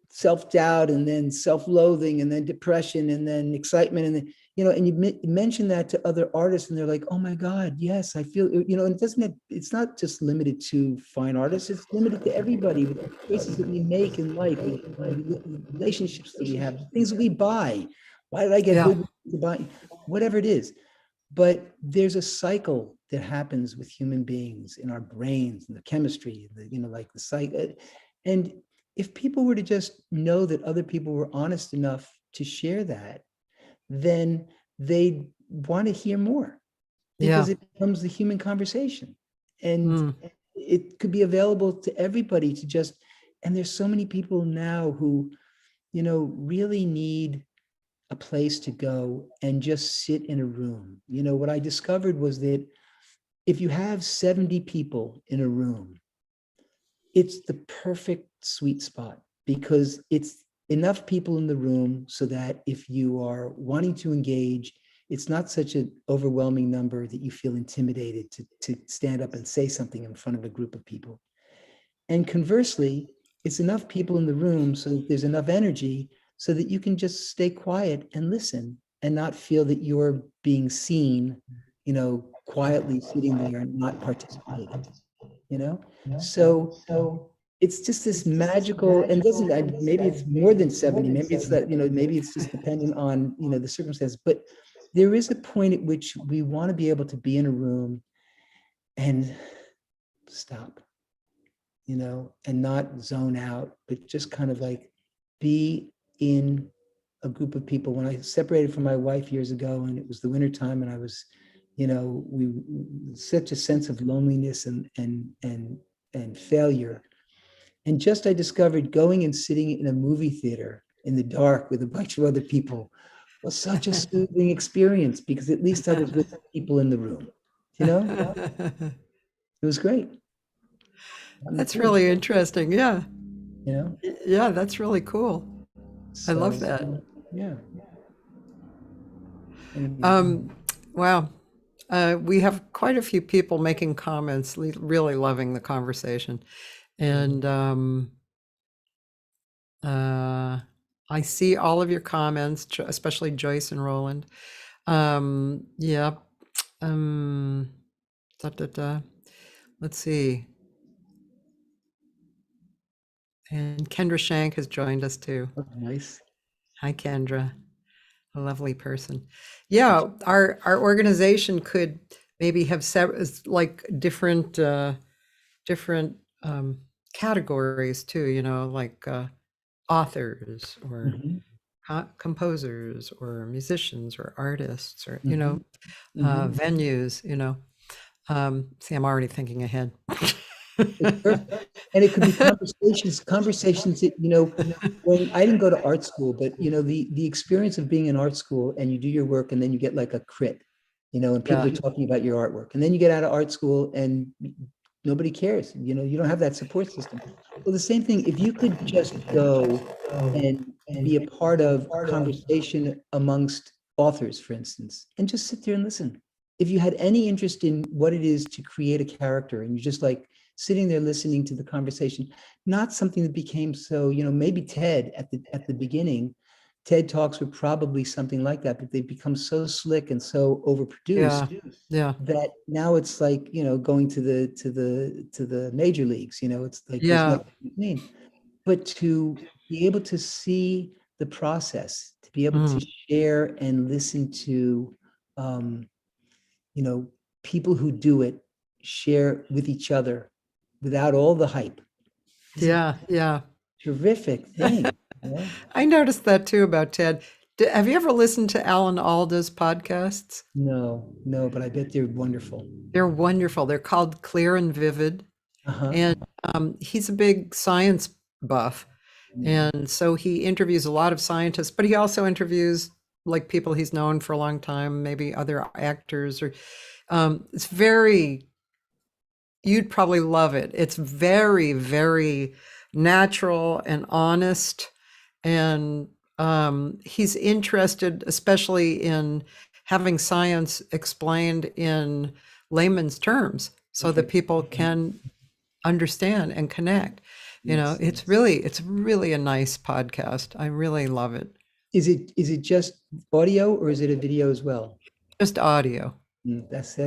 self-doubt, and then self-loathing, and then depression, and then excitement, and then and you mention that to other artists, and they're like, oh my God, yes, I feel, and it's not just limited to fine artists, it's limited to everybody, with the choices that we make in life, the relationships that we have, things that we buy. Why did I get good to buy? Whatever it is. But there's a cycle that happens with human beings in our brains, and the chemistry, like the cycle. And if people were to just know that other people were honest enough to share that, then they want to hear more, because it becomes the human conversation, and it could be available to everybody to just, and there's so many people now who, really need a place to go and just sit in a room. What I discovered was that if you have 70 people in a room, it's the perfect sweet spot, because it's enough people in the room so that if you are wanting to engage, it's not such an overwhelming number that you feel intimidated to stand up and say something in front of a group of people. And conversely, it's enough people in the room so that there's enough energy so that you can just stay quiet and listen, and not feel that you're being seen, quietly sitting there and not participating, So it's just this magical, and maybe it's more than 70, maybe it's that, maybe it's just dependent on, the circumstances, but there is a point at which we want to be able to be in a room and stop, and not zone out, but just kind of like be in a group of people. When I separated from my wife years ago, and it was the wintertime, and I was, we such a sense of loneliness and failure. And just I discovered going and sitting in a movie theater in the dark with a bunch of other people was such a soothing experience, because at least I was with people in the room, it was great. That's really interesting. Yeah. You know, Yeah, that's really cool. I love that. Yeah. Anyway. Wow. We have quite a few people making comments, really loving the conversation. And I see all of your comments, especially Joyce and Roland. Yeah. Let's see. And Kendra Shank has joined us too. Oh, nice. Hi, Kendra. A lovely person. Yeah, our organization could maybe have like different categories too, like authors or composers or musicians or artists or, venues, see, I'm already thinking ahead. And it could be conversations that, when I didn't go to art school, but, the experience of being in art school and you do your work and then you get like a crit, and people are talking about your artwork, and then you get out of art school and nobody cares, you don't have that support system. Well, the same thing, if you could just go and be a part of a conversation amongst authors, for instance, and just sit there and listen. If you had any interest in what it is to create a character and you just like sitting there listening to the conversation, not something that became so, maybe TED at the beginning, TED Talks were probably something like that, but they've become so slick and so overproduced that now it's like, going to the major leagues, it's like, there's nothing between. But to be able to see the process, to be able to share and listen to, people who do it, share with each other without all the hype. Yeah. Terrific thing. I noticed that too about TED. Have you ever listened to Alan Alda's podcasts? No, but I bet they're wonderful. They're wonderful. They're called Clear and Vivid. And he's a big science buff. And so he interviews a lot of scientists, but he also interviews like people he's known for a long time, maybe other actors, or it's very, you'd probably love it. It's very, very natural and honest. And he's interested, especially in having science explained in layman's terms so that people can understand and connect. It's really a nice podcast. I really love it. Is it just audio or is it a video as well? Just audio. That's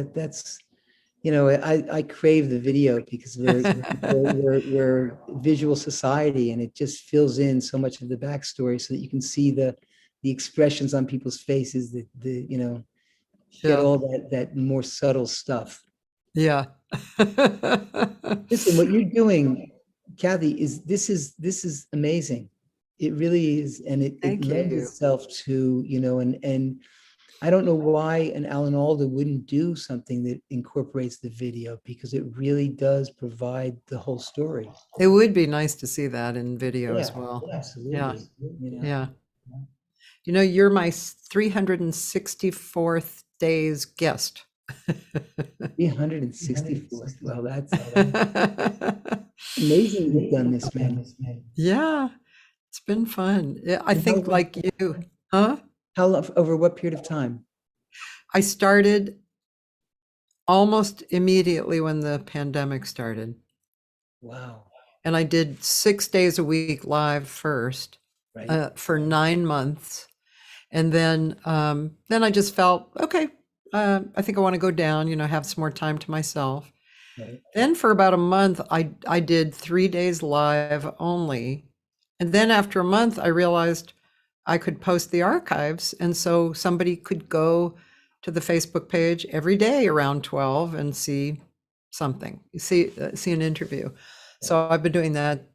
I crave the video because we're a visual society, and it just fills in so much of the backstory so that you can see the expressions on people's faces, get all that more subtle stuff. Yeah. Listen, what you're doing, Cathy, this is amazing. It really is, and it lends itself to, and I don't know why an Alan Alda wouldn't do something that incorporates the video, because it really does provide the whole story. It would be nice to see that in video as well. Absolutely. Yeah. You're my 364th day's guest. 364th. Well, that's amazing you've done this, man. Yeah. It's been fun. I think like you, huh? How long, over what period of time? I started almost immediately when the pandemic started. Wow. And I did 6 days a week live first, for 9 months. And then I just felt, okay, I think I want to go down, have some more time to myself. Right. Then for about a month, I did 3 days live only. And then after a month, I realized I could post the archives. And so somebody could go to the Facebook page every day around 12 and see something, see an interview. So I've been doing that,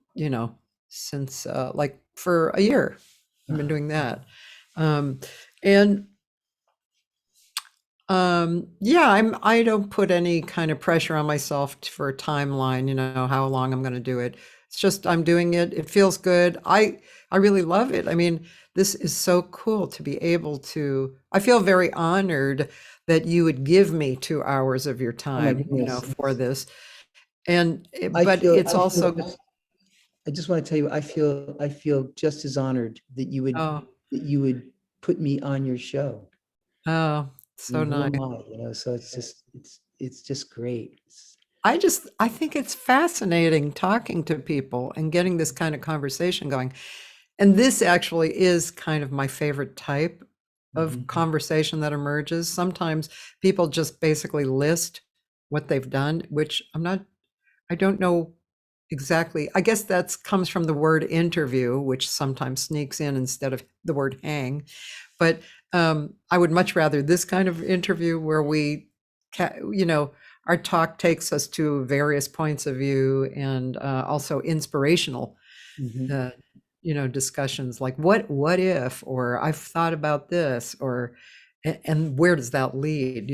since like for a year. I've been doing that. Um, and yeah, I don't put any kind of pressure on myself for a timeline, how long I'm going to do it. It's just I'm doing it. It feels good. I really love it. I mean, this is so cool to be able to. I feel very honored that you would give me 2 hours of your Oh my time, goodness. for this. And I but feel, it's also I just want to tell you, I feel just as honored that oh, you would put me on your show. oh, I so mean, who nice. am I, so it's just great. I think it's fascinating talking to people and getting this kind of conversation going. And this actually is kind of my favorite type of Mhm. conversation that emerges. Sometimes people just basically list what they've done, which I don't know exactly. I guess that comes from the word interview, which sometimes sneaks in instead of the word hang. But I would much rather this kind of interview where our talk takes us to various points of view and also inspirational, Mhm. uh, discussions like what if, or I've thought about this, or and where does that lead?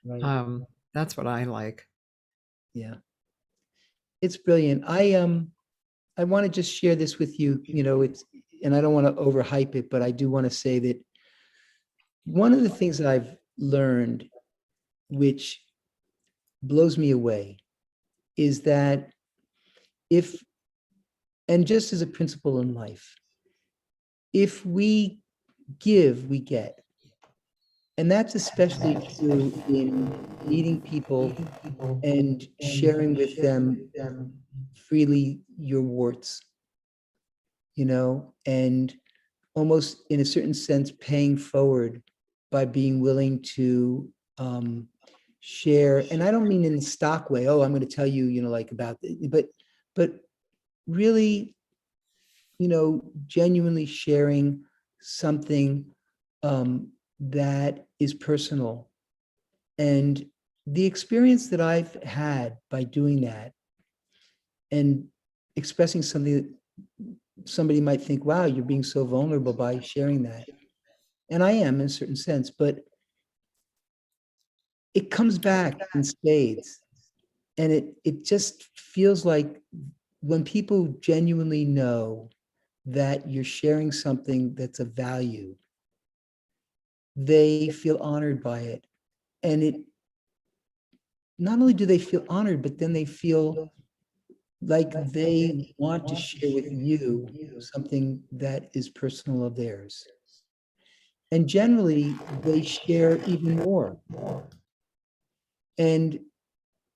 Right. That's what I like. Yeah. It's brilliant. I want to just share this with you, and I don't want to overhype it, but I do want to say that one of the things that I've learned, which blows me away, is that if, and just as a principle in life, if we give, we get. And that's especially true in meeting people and sharing with them freely your warts, and almost in a certain sense paying forward by being willing to share. And I don't mean in the stock way, oh, I'm going to tell you, like about it, but really, genuinely sharing something that is personal. And the experience that I've had by doing that and expressing something that somebody might think, wow, you're being so vulnerable by sharing that. And I am in a certain sense, but it comes back in spades. And it just feels like when people genuinely know that you're sharing something that's of value, they feel honored by it. And it, not only do they feel honored, but then they feel like they want to share with you something that is personal of theirs. And generally, they share even more. And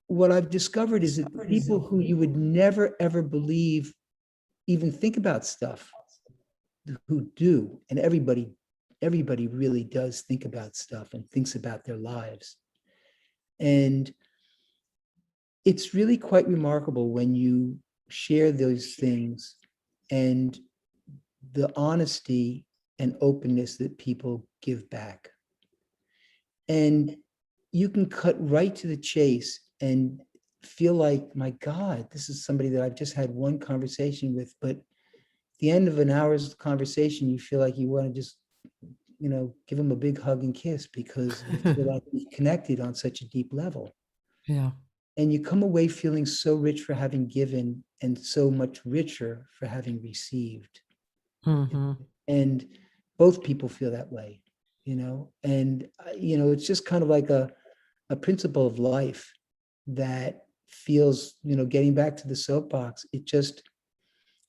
what I've discovered is that the people who you would never, ever believe even think about stuff, who do, and everybody really does think about stuff and thinks about their lives. And it's really quite remarkable when you share those things and the honesty and openness that people give back. And you can cut right to the chase and feel like, my God, this is somebody that I've just had one conversation with. But at the end of an hour's conversation, you feel like you want to just, give them a big hug and kiss because you feel like you've connected on such a deep level. Yeah. And you come away feeling so rich for having given and so much richer for having received. Hmm. And both people feel that way, and it's just kind of like a principle of life that feels, getting back to the soapbox, it just,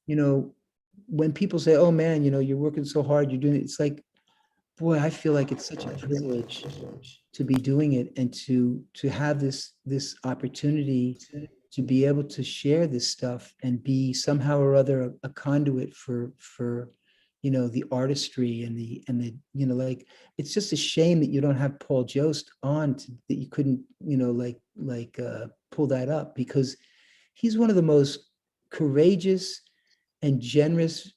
when people say, oh man, you're working so hard, you're doing it, it's like, boy, I feel like it's such a privilege to be doing it and to have this opportunity to be able to share this stuff and be somehow or other a conduit for the artistry and the like. It's just a shame that you don't have Paul Jost on that you couldn't pull that up because he's one of the most courageous and generous,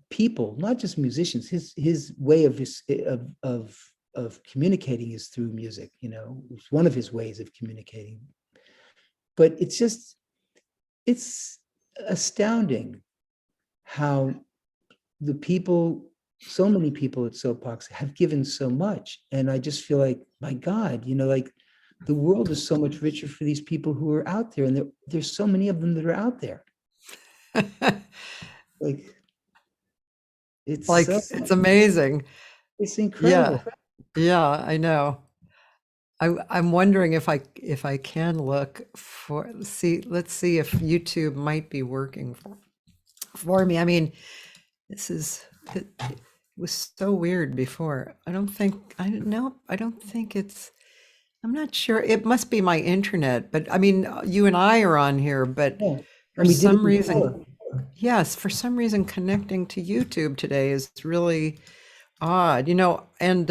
people, not just musicians. His way of communicating is through music. It's one of his ways of communicating. But it's astounding how so many people at Soapbox have given so much. And I just feel like, my God, like the world is so much richer for these people who are out there. And there's so many of them that are out there. Like, it's amazing. It's incredible. Yeah, I know. I'm wondering if I can look for, let's see if YouTube might be working for me. I mean, it was so weird before. I don't think it's, I'm not sure. It must be my internet, but I mean, you and I are on here, but for some reason, for some reason, connecting to YouTube today is really odd, and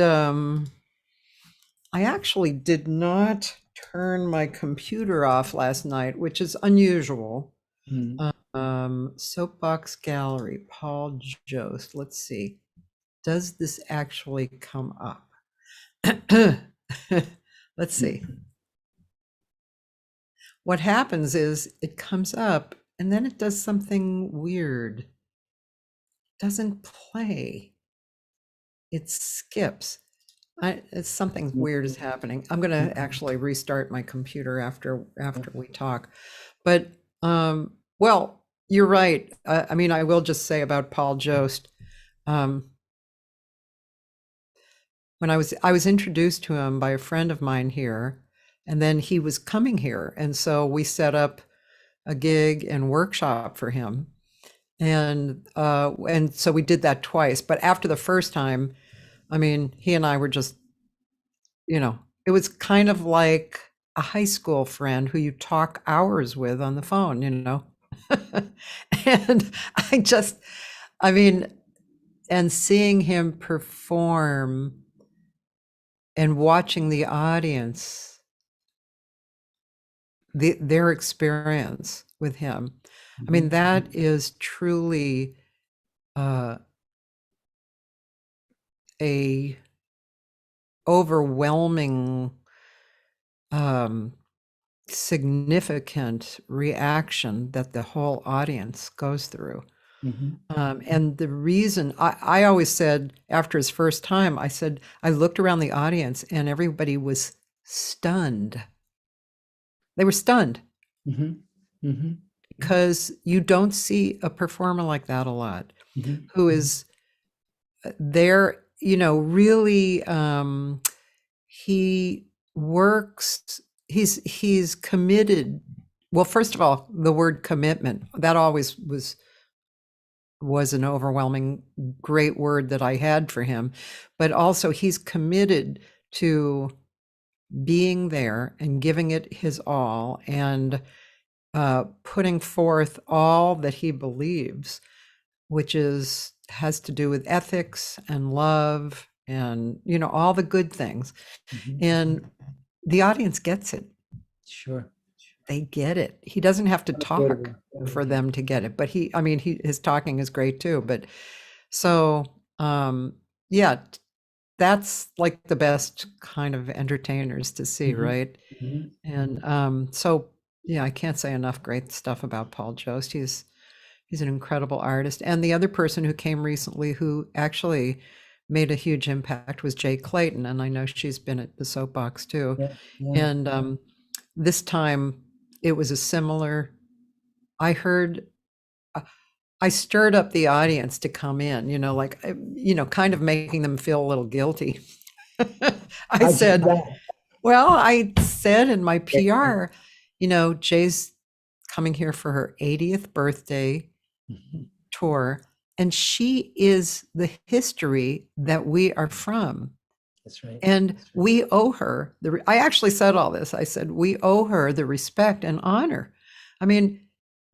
I actually did not turn my computer off last night, which is unusual. Soapbox Gallery, Paul Jost. Let's see. Does this actually come up? Let's see. What happens is it comes up and then it does something weird. It doesn't play. It skips. It's something weird is happening. I'm going to actually restart my computer after we talk. But well, you're right. I mean, I will just say about Paul Jost. When I was introduced to him by a friend of mine here, and then he was coming here, and so we set up a gig and workshop for him, and so we did that twice. But after the first time, I mean, he and I were just, it was kind of like a high school friend who you talk hours with on the phone, and and seeing him perform and watching the audience, their experience with him. I mean, that is truly a overwhelming, significant reaction that the whole audience goes through. And the reason I always said after his first time, I said, I looked around the audience and everybody was stunned. They were stunned because you don't see a performer like that a lot, who is there, really, he works, he's committed. Well, first of all, the word commitment, that always was an overwhelming great word that I had for him, but also he's committed to being there and giving it his all and putting forth all that he believes, which has to do with ethics and love and all the good things. And the audience gets it. Sure. They get it. He doesn't have to talk for them to get it, but his talking is great too. But so, that's like the best kind of entertainers to see, right? And so, I can't say enough great stuff about Paul Jost. He's an incredible artist. And the other person who came recently who actually made a huge impact was Jay Clayton, and I know she's been at the Soapbox too. And this time it was a similar, I stirred up the audience to come in, kind of making them feel a little guilty. I said in my PR, Jay's coming here for her 80th birthday tour, and she is the history that we are from. That's right. And we owe her I actually said all this. I said, we owe her the respect and honor. I mean,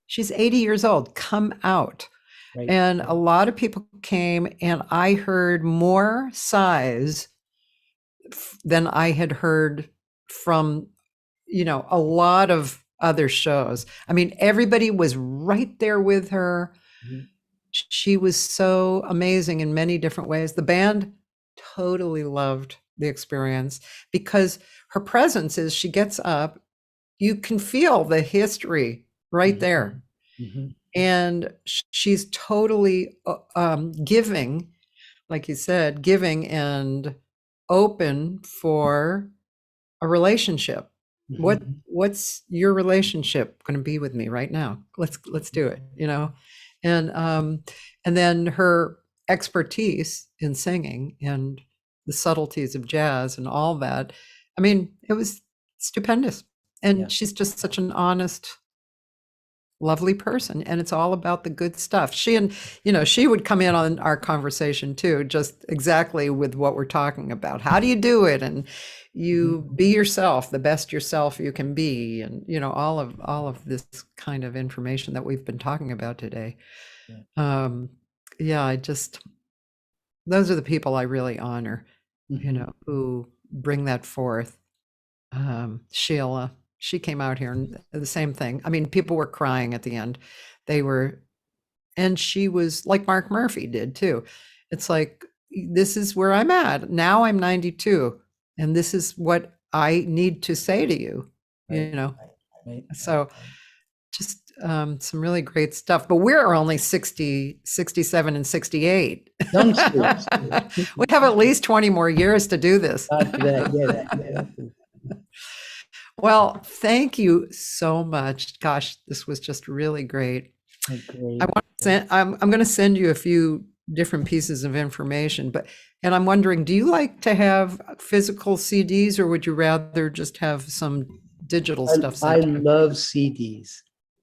she's 80 years old. Come out. Right. And a lot of people came, and I heard more sighs than I had heard from a lot of other shows. I mean, everybody was right there with her. Mhm. She was so amazing in many different ways. The band totally loved the experience because her presence is she gets up, you can feel the history right there. Mhm. And she's totally giving, like you said, giving and open for a relationship. Mhm. What's your relationship going to be with me right now? Let's do it, and then her expertise in singing and the subtleties of jazz and all that. I mean, it was stupendous. Yeah. And she's just such an honest, lovely person, and it's all about the good stuff. She would come in on our conversation too, just exactly with what we're talking about. How do you do it? And you be yourself, the best yourself you can be, and all of this kind of information that we've been talking about today. Yeah, I just those are the people I really honor, who bring that forth. Sheila, she came out here and the same thing. I mean, people were crying at the end. They were, and she was like Mark Murphy did too. It's like, this is where I'm at. Now I'm 92, and this is what I need to say to you, Right. So just some really great stuff. But we're only 60, 67, and 68. Youngsters. We have at least 20 more years to do this. After that, yeah. Well, thank you so much. Gosh, this was just really great. Great. I'm going to send you a few different pieces of information, and I'm wondering, do you like to have physical CDs, or would you rather just have some digital stuff I sent to you? love CDs.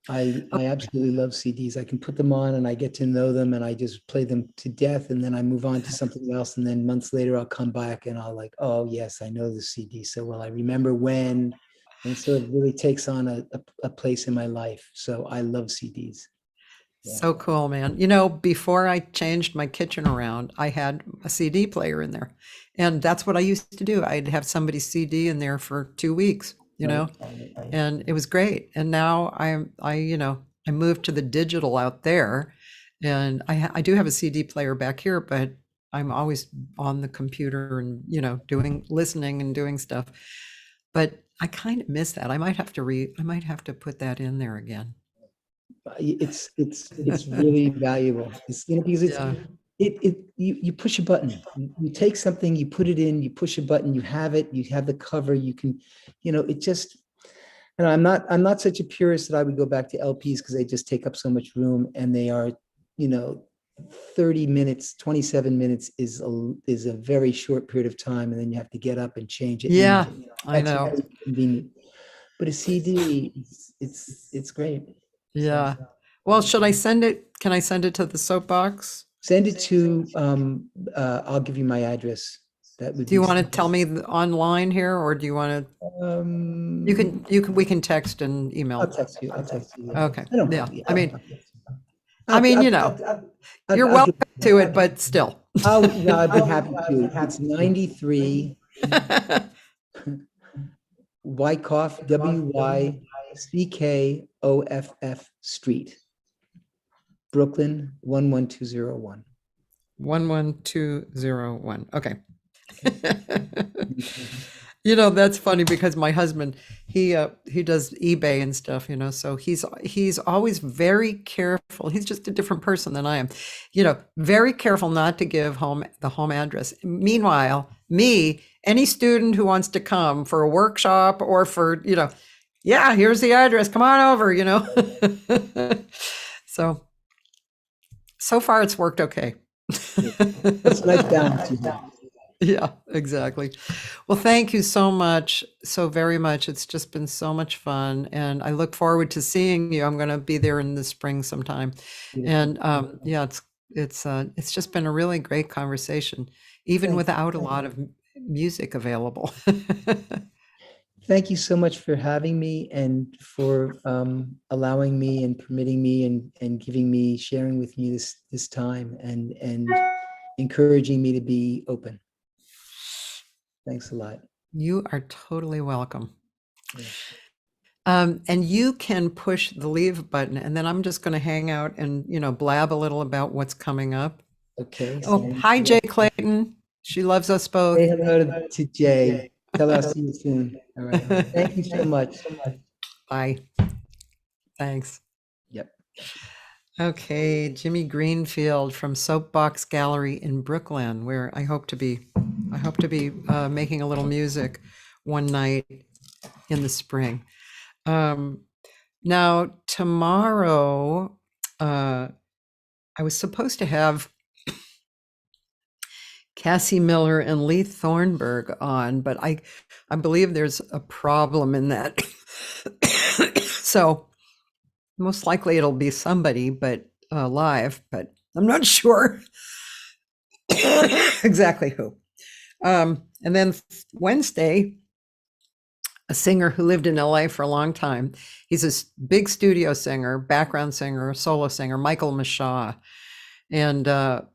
I absolutely love CDs. I can put them on and I get to know them and I just play them to death, and then I move on to something else, and then months later I'll come back and I'll like, oh yes, I know the CD so well. I remember when, and so it really takes on a place in my life. So I love CDs. Yeah. So cool, man. Before I changed my kitchen around, I had a CD player in there, and that's what I used to do. I'd have somebody's CD in there for 2 weeks, Right. and it was great. And now I moved to the digital out there, and I do have a CD player back here, but I'm always on the computer and listening and doing stuff. But I kind of miss that. I might have to put that in there again. It's really valuable. It's because Yeah. you push a button. You take something, you put it in, you push a button, you have it, you have the cover, you can, it just, and I'm not such a purist that I would go back to LPs because they just take up so much room, and they are, 30 minutes, 27 minutes is a very short period of time, and then you have to get up and change it. Yeah, And I that's know. very convenient. But a CD, it's great. Yeah. Well, should I send it? Can I send it to the Soapbox? Send it to, I'll give you my address. That would Do you be, want to tell me online here, or do you want to? We can text and I'll email. text you. Okay. I don't. Yeah. I'll You're I'll welcome to it, but still. I'd be happy to. It's 93 Wyckoff, Wyckoff Street, Brooklyn, 11201. 11201. Okay. That's funny because my husband, he does eBay and stuff, so he's always very careful. He's just a different person than I am, very careful not to give the home address. Meanwhile, any student who wants to come for a workshop or for, yeah, here's the address, come on over, so far it's worked okay. That's a nice balance you have. Yeah, exactly. Well, thank you so much, so very much. It's just been so much fun, and I look forward to seeing you. I'm going to be there in the spring sometime, and yeah, it's just been a really great conversation, even without a lot of music available. Thank you so much for having me and for allowing me and permitting me and giving me, sharing with me this time and encouraging me to be open. Thanks a lot. You are totally welcome. And you can push the leave button, and then I'm just going to hang out and, blab a little about what's coming up. Okay. Oh, hi, Jay Clayton. She loves us both. Say hello to Jay. Tell her I'll see you soon. All right. Thank you so much. Bye. Thanks. Yep. Okay, Jimmy Greenfield from Soapbox Gallery in Brooklyn, where I hope to be making a little music one night in the spring. Now tomorrow, I was supposed to have Cassie Miller and Lee Thornburg on, but I believe there's a problem in that. So most likely it'll be somebody, but live, but I'm not sure exactly who. And then Wednesday, a singer who lived in LA for a long time. He's a big studio singer, background singer, solo singer, Michael Mashaw. And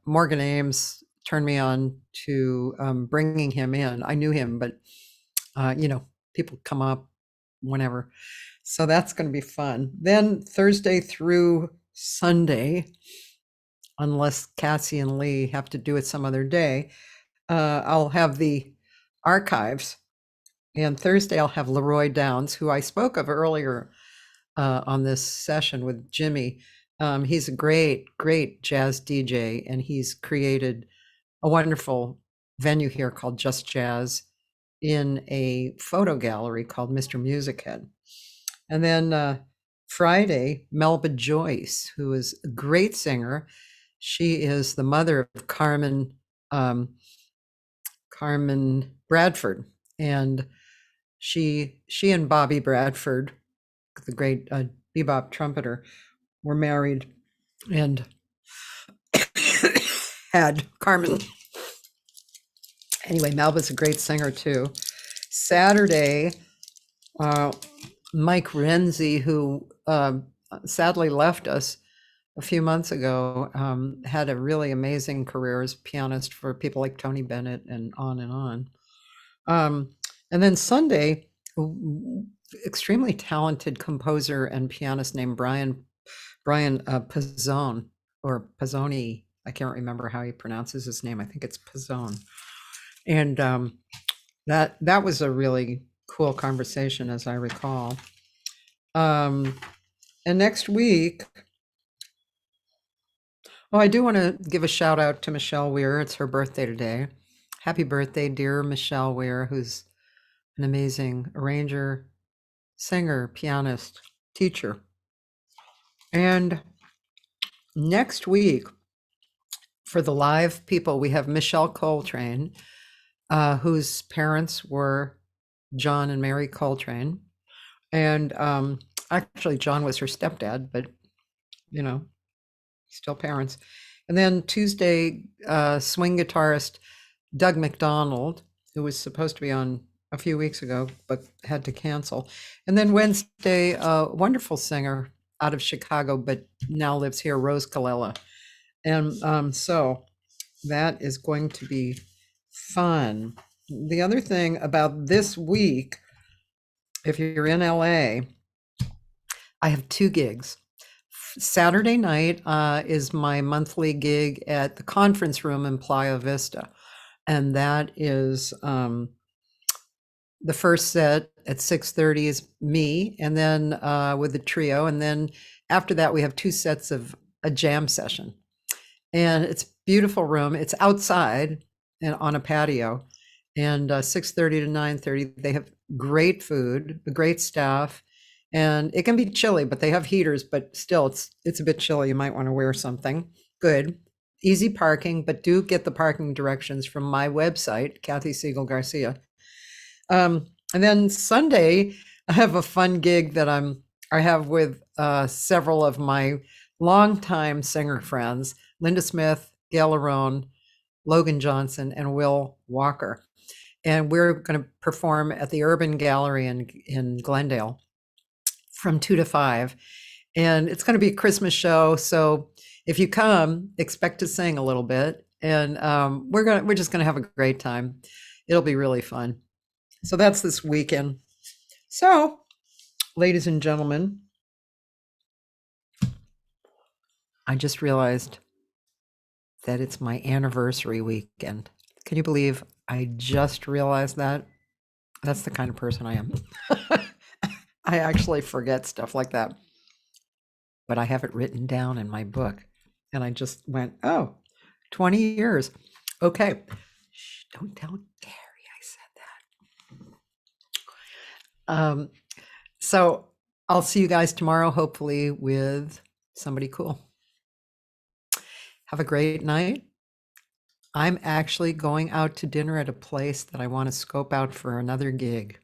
Morgan Ames turned me on to bringing him in. I knew him, but people come up whenever. So that's going to be fun. Then Thursday through Sunday, unless Cassie and Lee have to do it some other day, I'll have the archives. And Thursday I'll have Leroy Downs, who I spoke of earlier on this session with Jimmy. He's a great, great jazz DJ, and he's created a wonderful venue here called Just Jazz in a photo gallery called Mr. Music Head. And then Friday, Melba Joyce, who is a great singer. She is the mother of Carmen Bradford, and she and Bobby Bradford, the great bebop trumpeter, were married and had Carmen. Anyway, Melba's a great singer too. Saturday, Mike Renzi, who sadly left us a few months ago, had a really amazing career as pianist for people like Tony Bennett and on and on. And then Sunday, extremely talented composer and pianist named Brian Pizzone, or Pizzoni. I can't remember how he pronounces his name. I think it's Pizzone. And that was a really cool conversation, as I recall. And next week, I do want to give a shout out to Michelle Weir. It's her birthday today. Happy birthday, dear Michelle Weir, who's an amazing arranger, singer, pianist, teacher. And next week, for the live people, we have Michelle Coltrane, whose parents were John and Mary Coltrane. And actually, John was her stepdad, but, still parents. And then Tuesday, swing guitarist Doug McDonald, who was supposed to be on a few weeks ago, but had to cancel. And then Wednesday, a wonderful singer out of Chicago, but now lives here, Rose Colella. And so that is going to be fun. The other thing about this week, if you're in LA, I have 2 gigs. Saturday night is my monthly gig at the conference room in Playa Vista. And that is the first set at 6:30 is me, and then with the trio. And then after that, we have 2 sets of a jam session. And it's a beautiful room. It's outside and on a patio. And 6:30 to 9:30, they have great food, great staff. And it can be chilly, but they have heaters, but still it's a bit chilly. You might want to wear something good. Easy parking, but do get the parking directions from my website, Cathy Segal-Garcia. And then Sunday, I have a fun gig that I have with several of my longtime singer friends, Linda Smith, Gail Larone, Logan Johnson, and Will Walker. And we're going to perform at the Urban Gallery in Glendale from 2 to 5. And it's going to be a Christmas show. So if you come, expect to sing a little bit. And we're just going to have a great time. It'll be really fun. So that's this weekend. So, ladies and gentlemen, I just realized that it's my anniversary weekend. Can you believe I just realized that? That's the kind of person I am. I actually forget stuff like that. But I have it written down in my book. And I just went, oh, 20 years. Okay. Shh, don't tell Gary I said that. So I'll see you guys tomorrow, hopefully with somebody cool. Have a great night. I'm actually going out to dinner at a place that I want to scope out for another gig.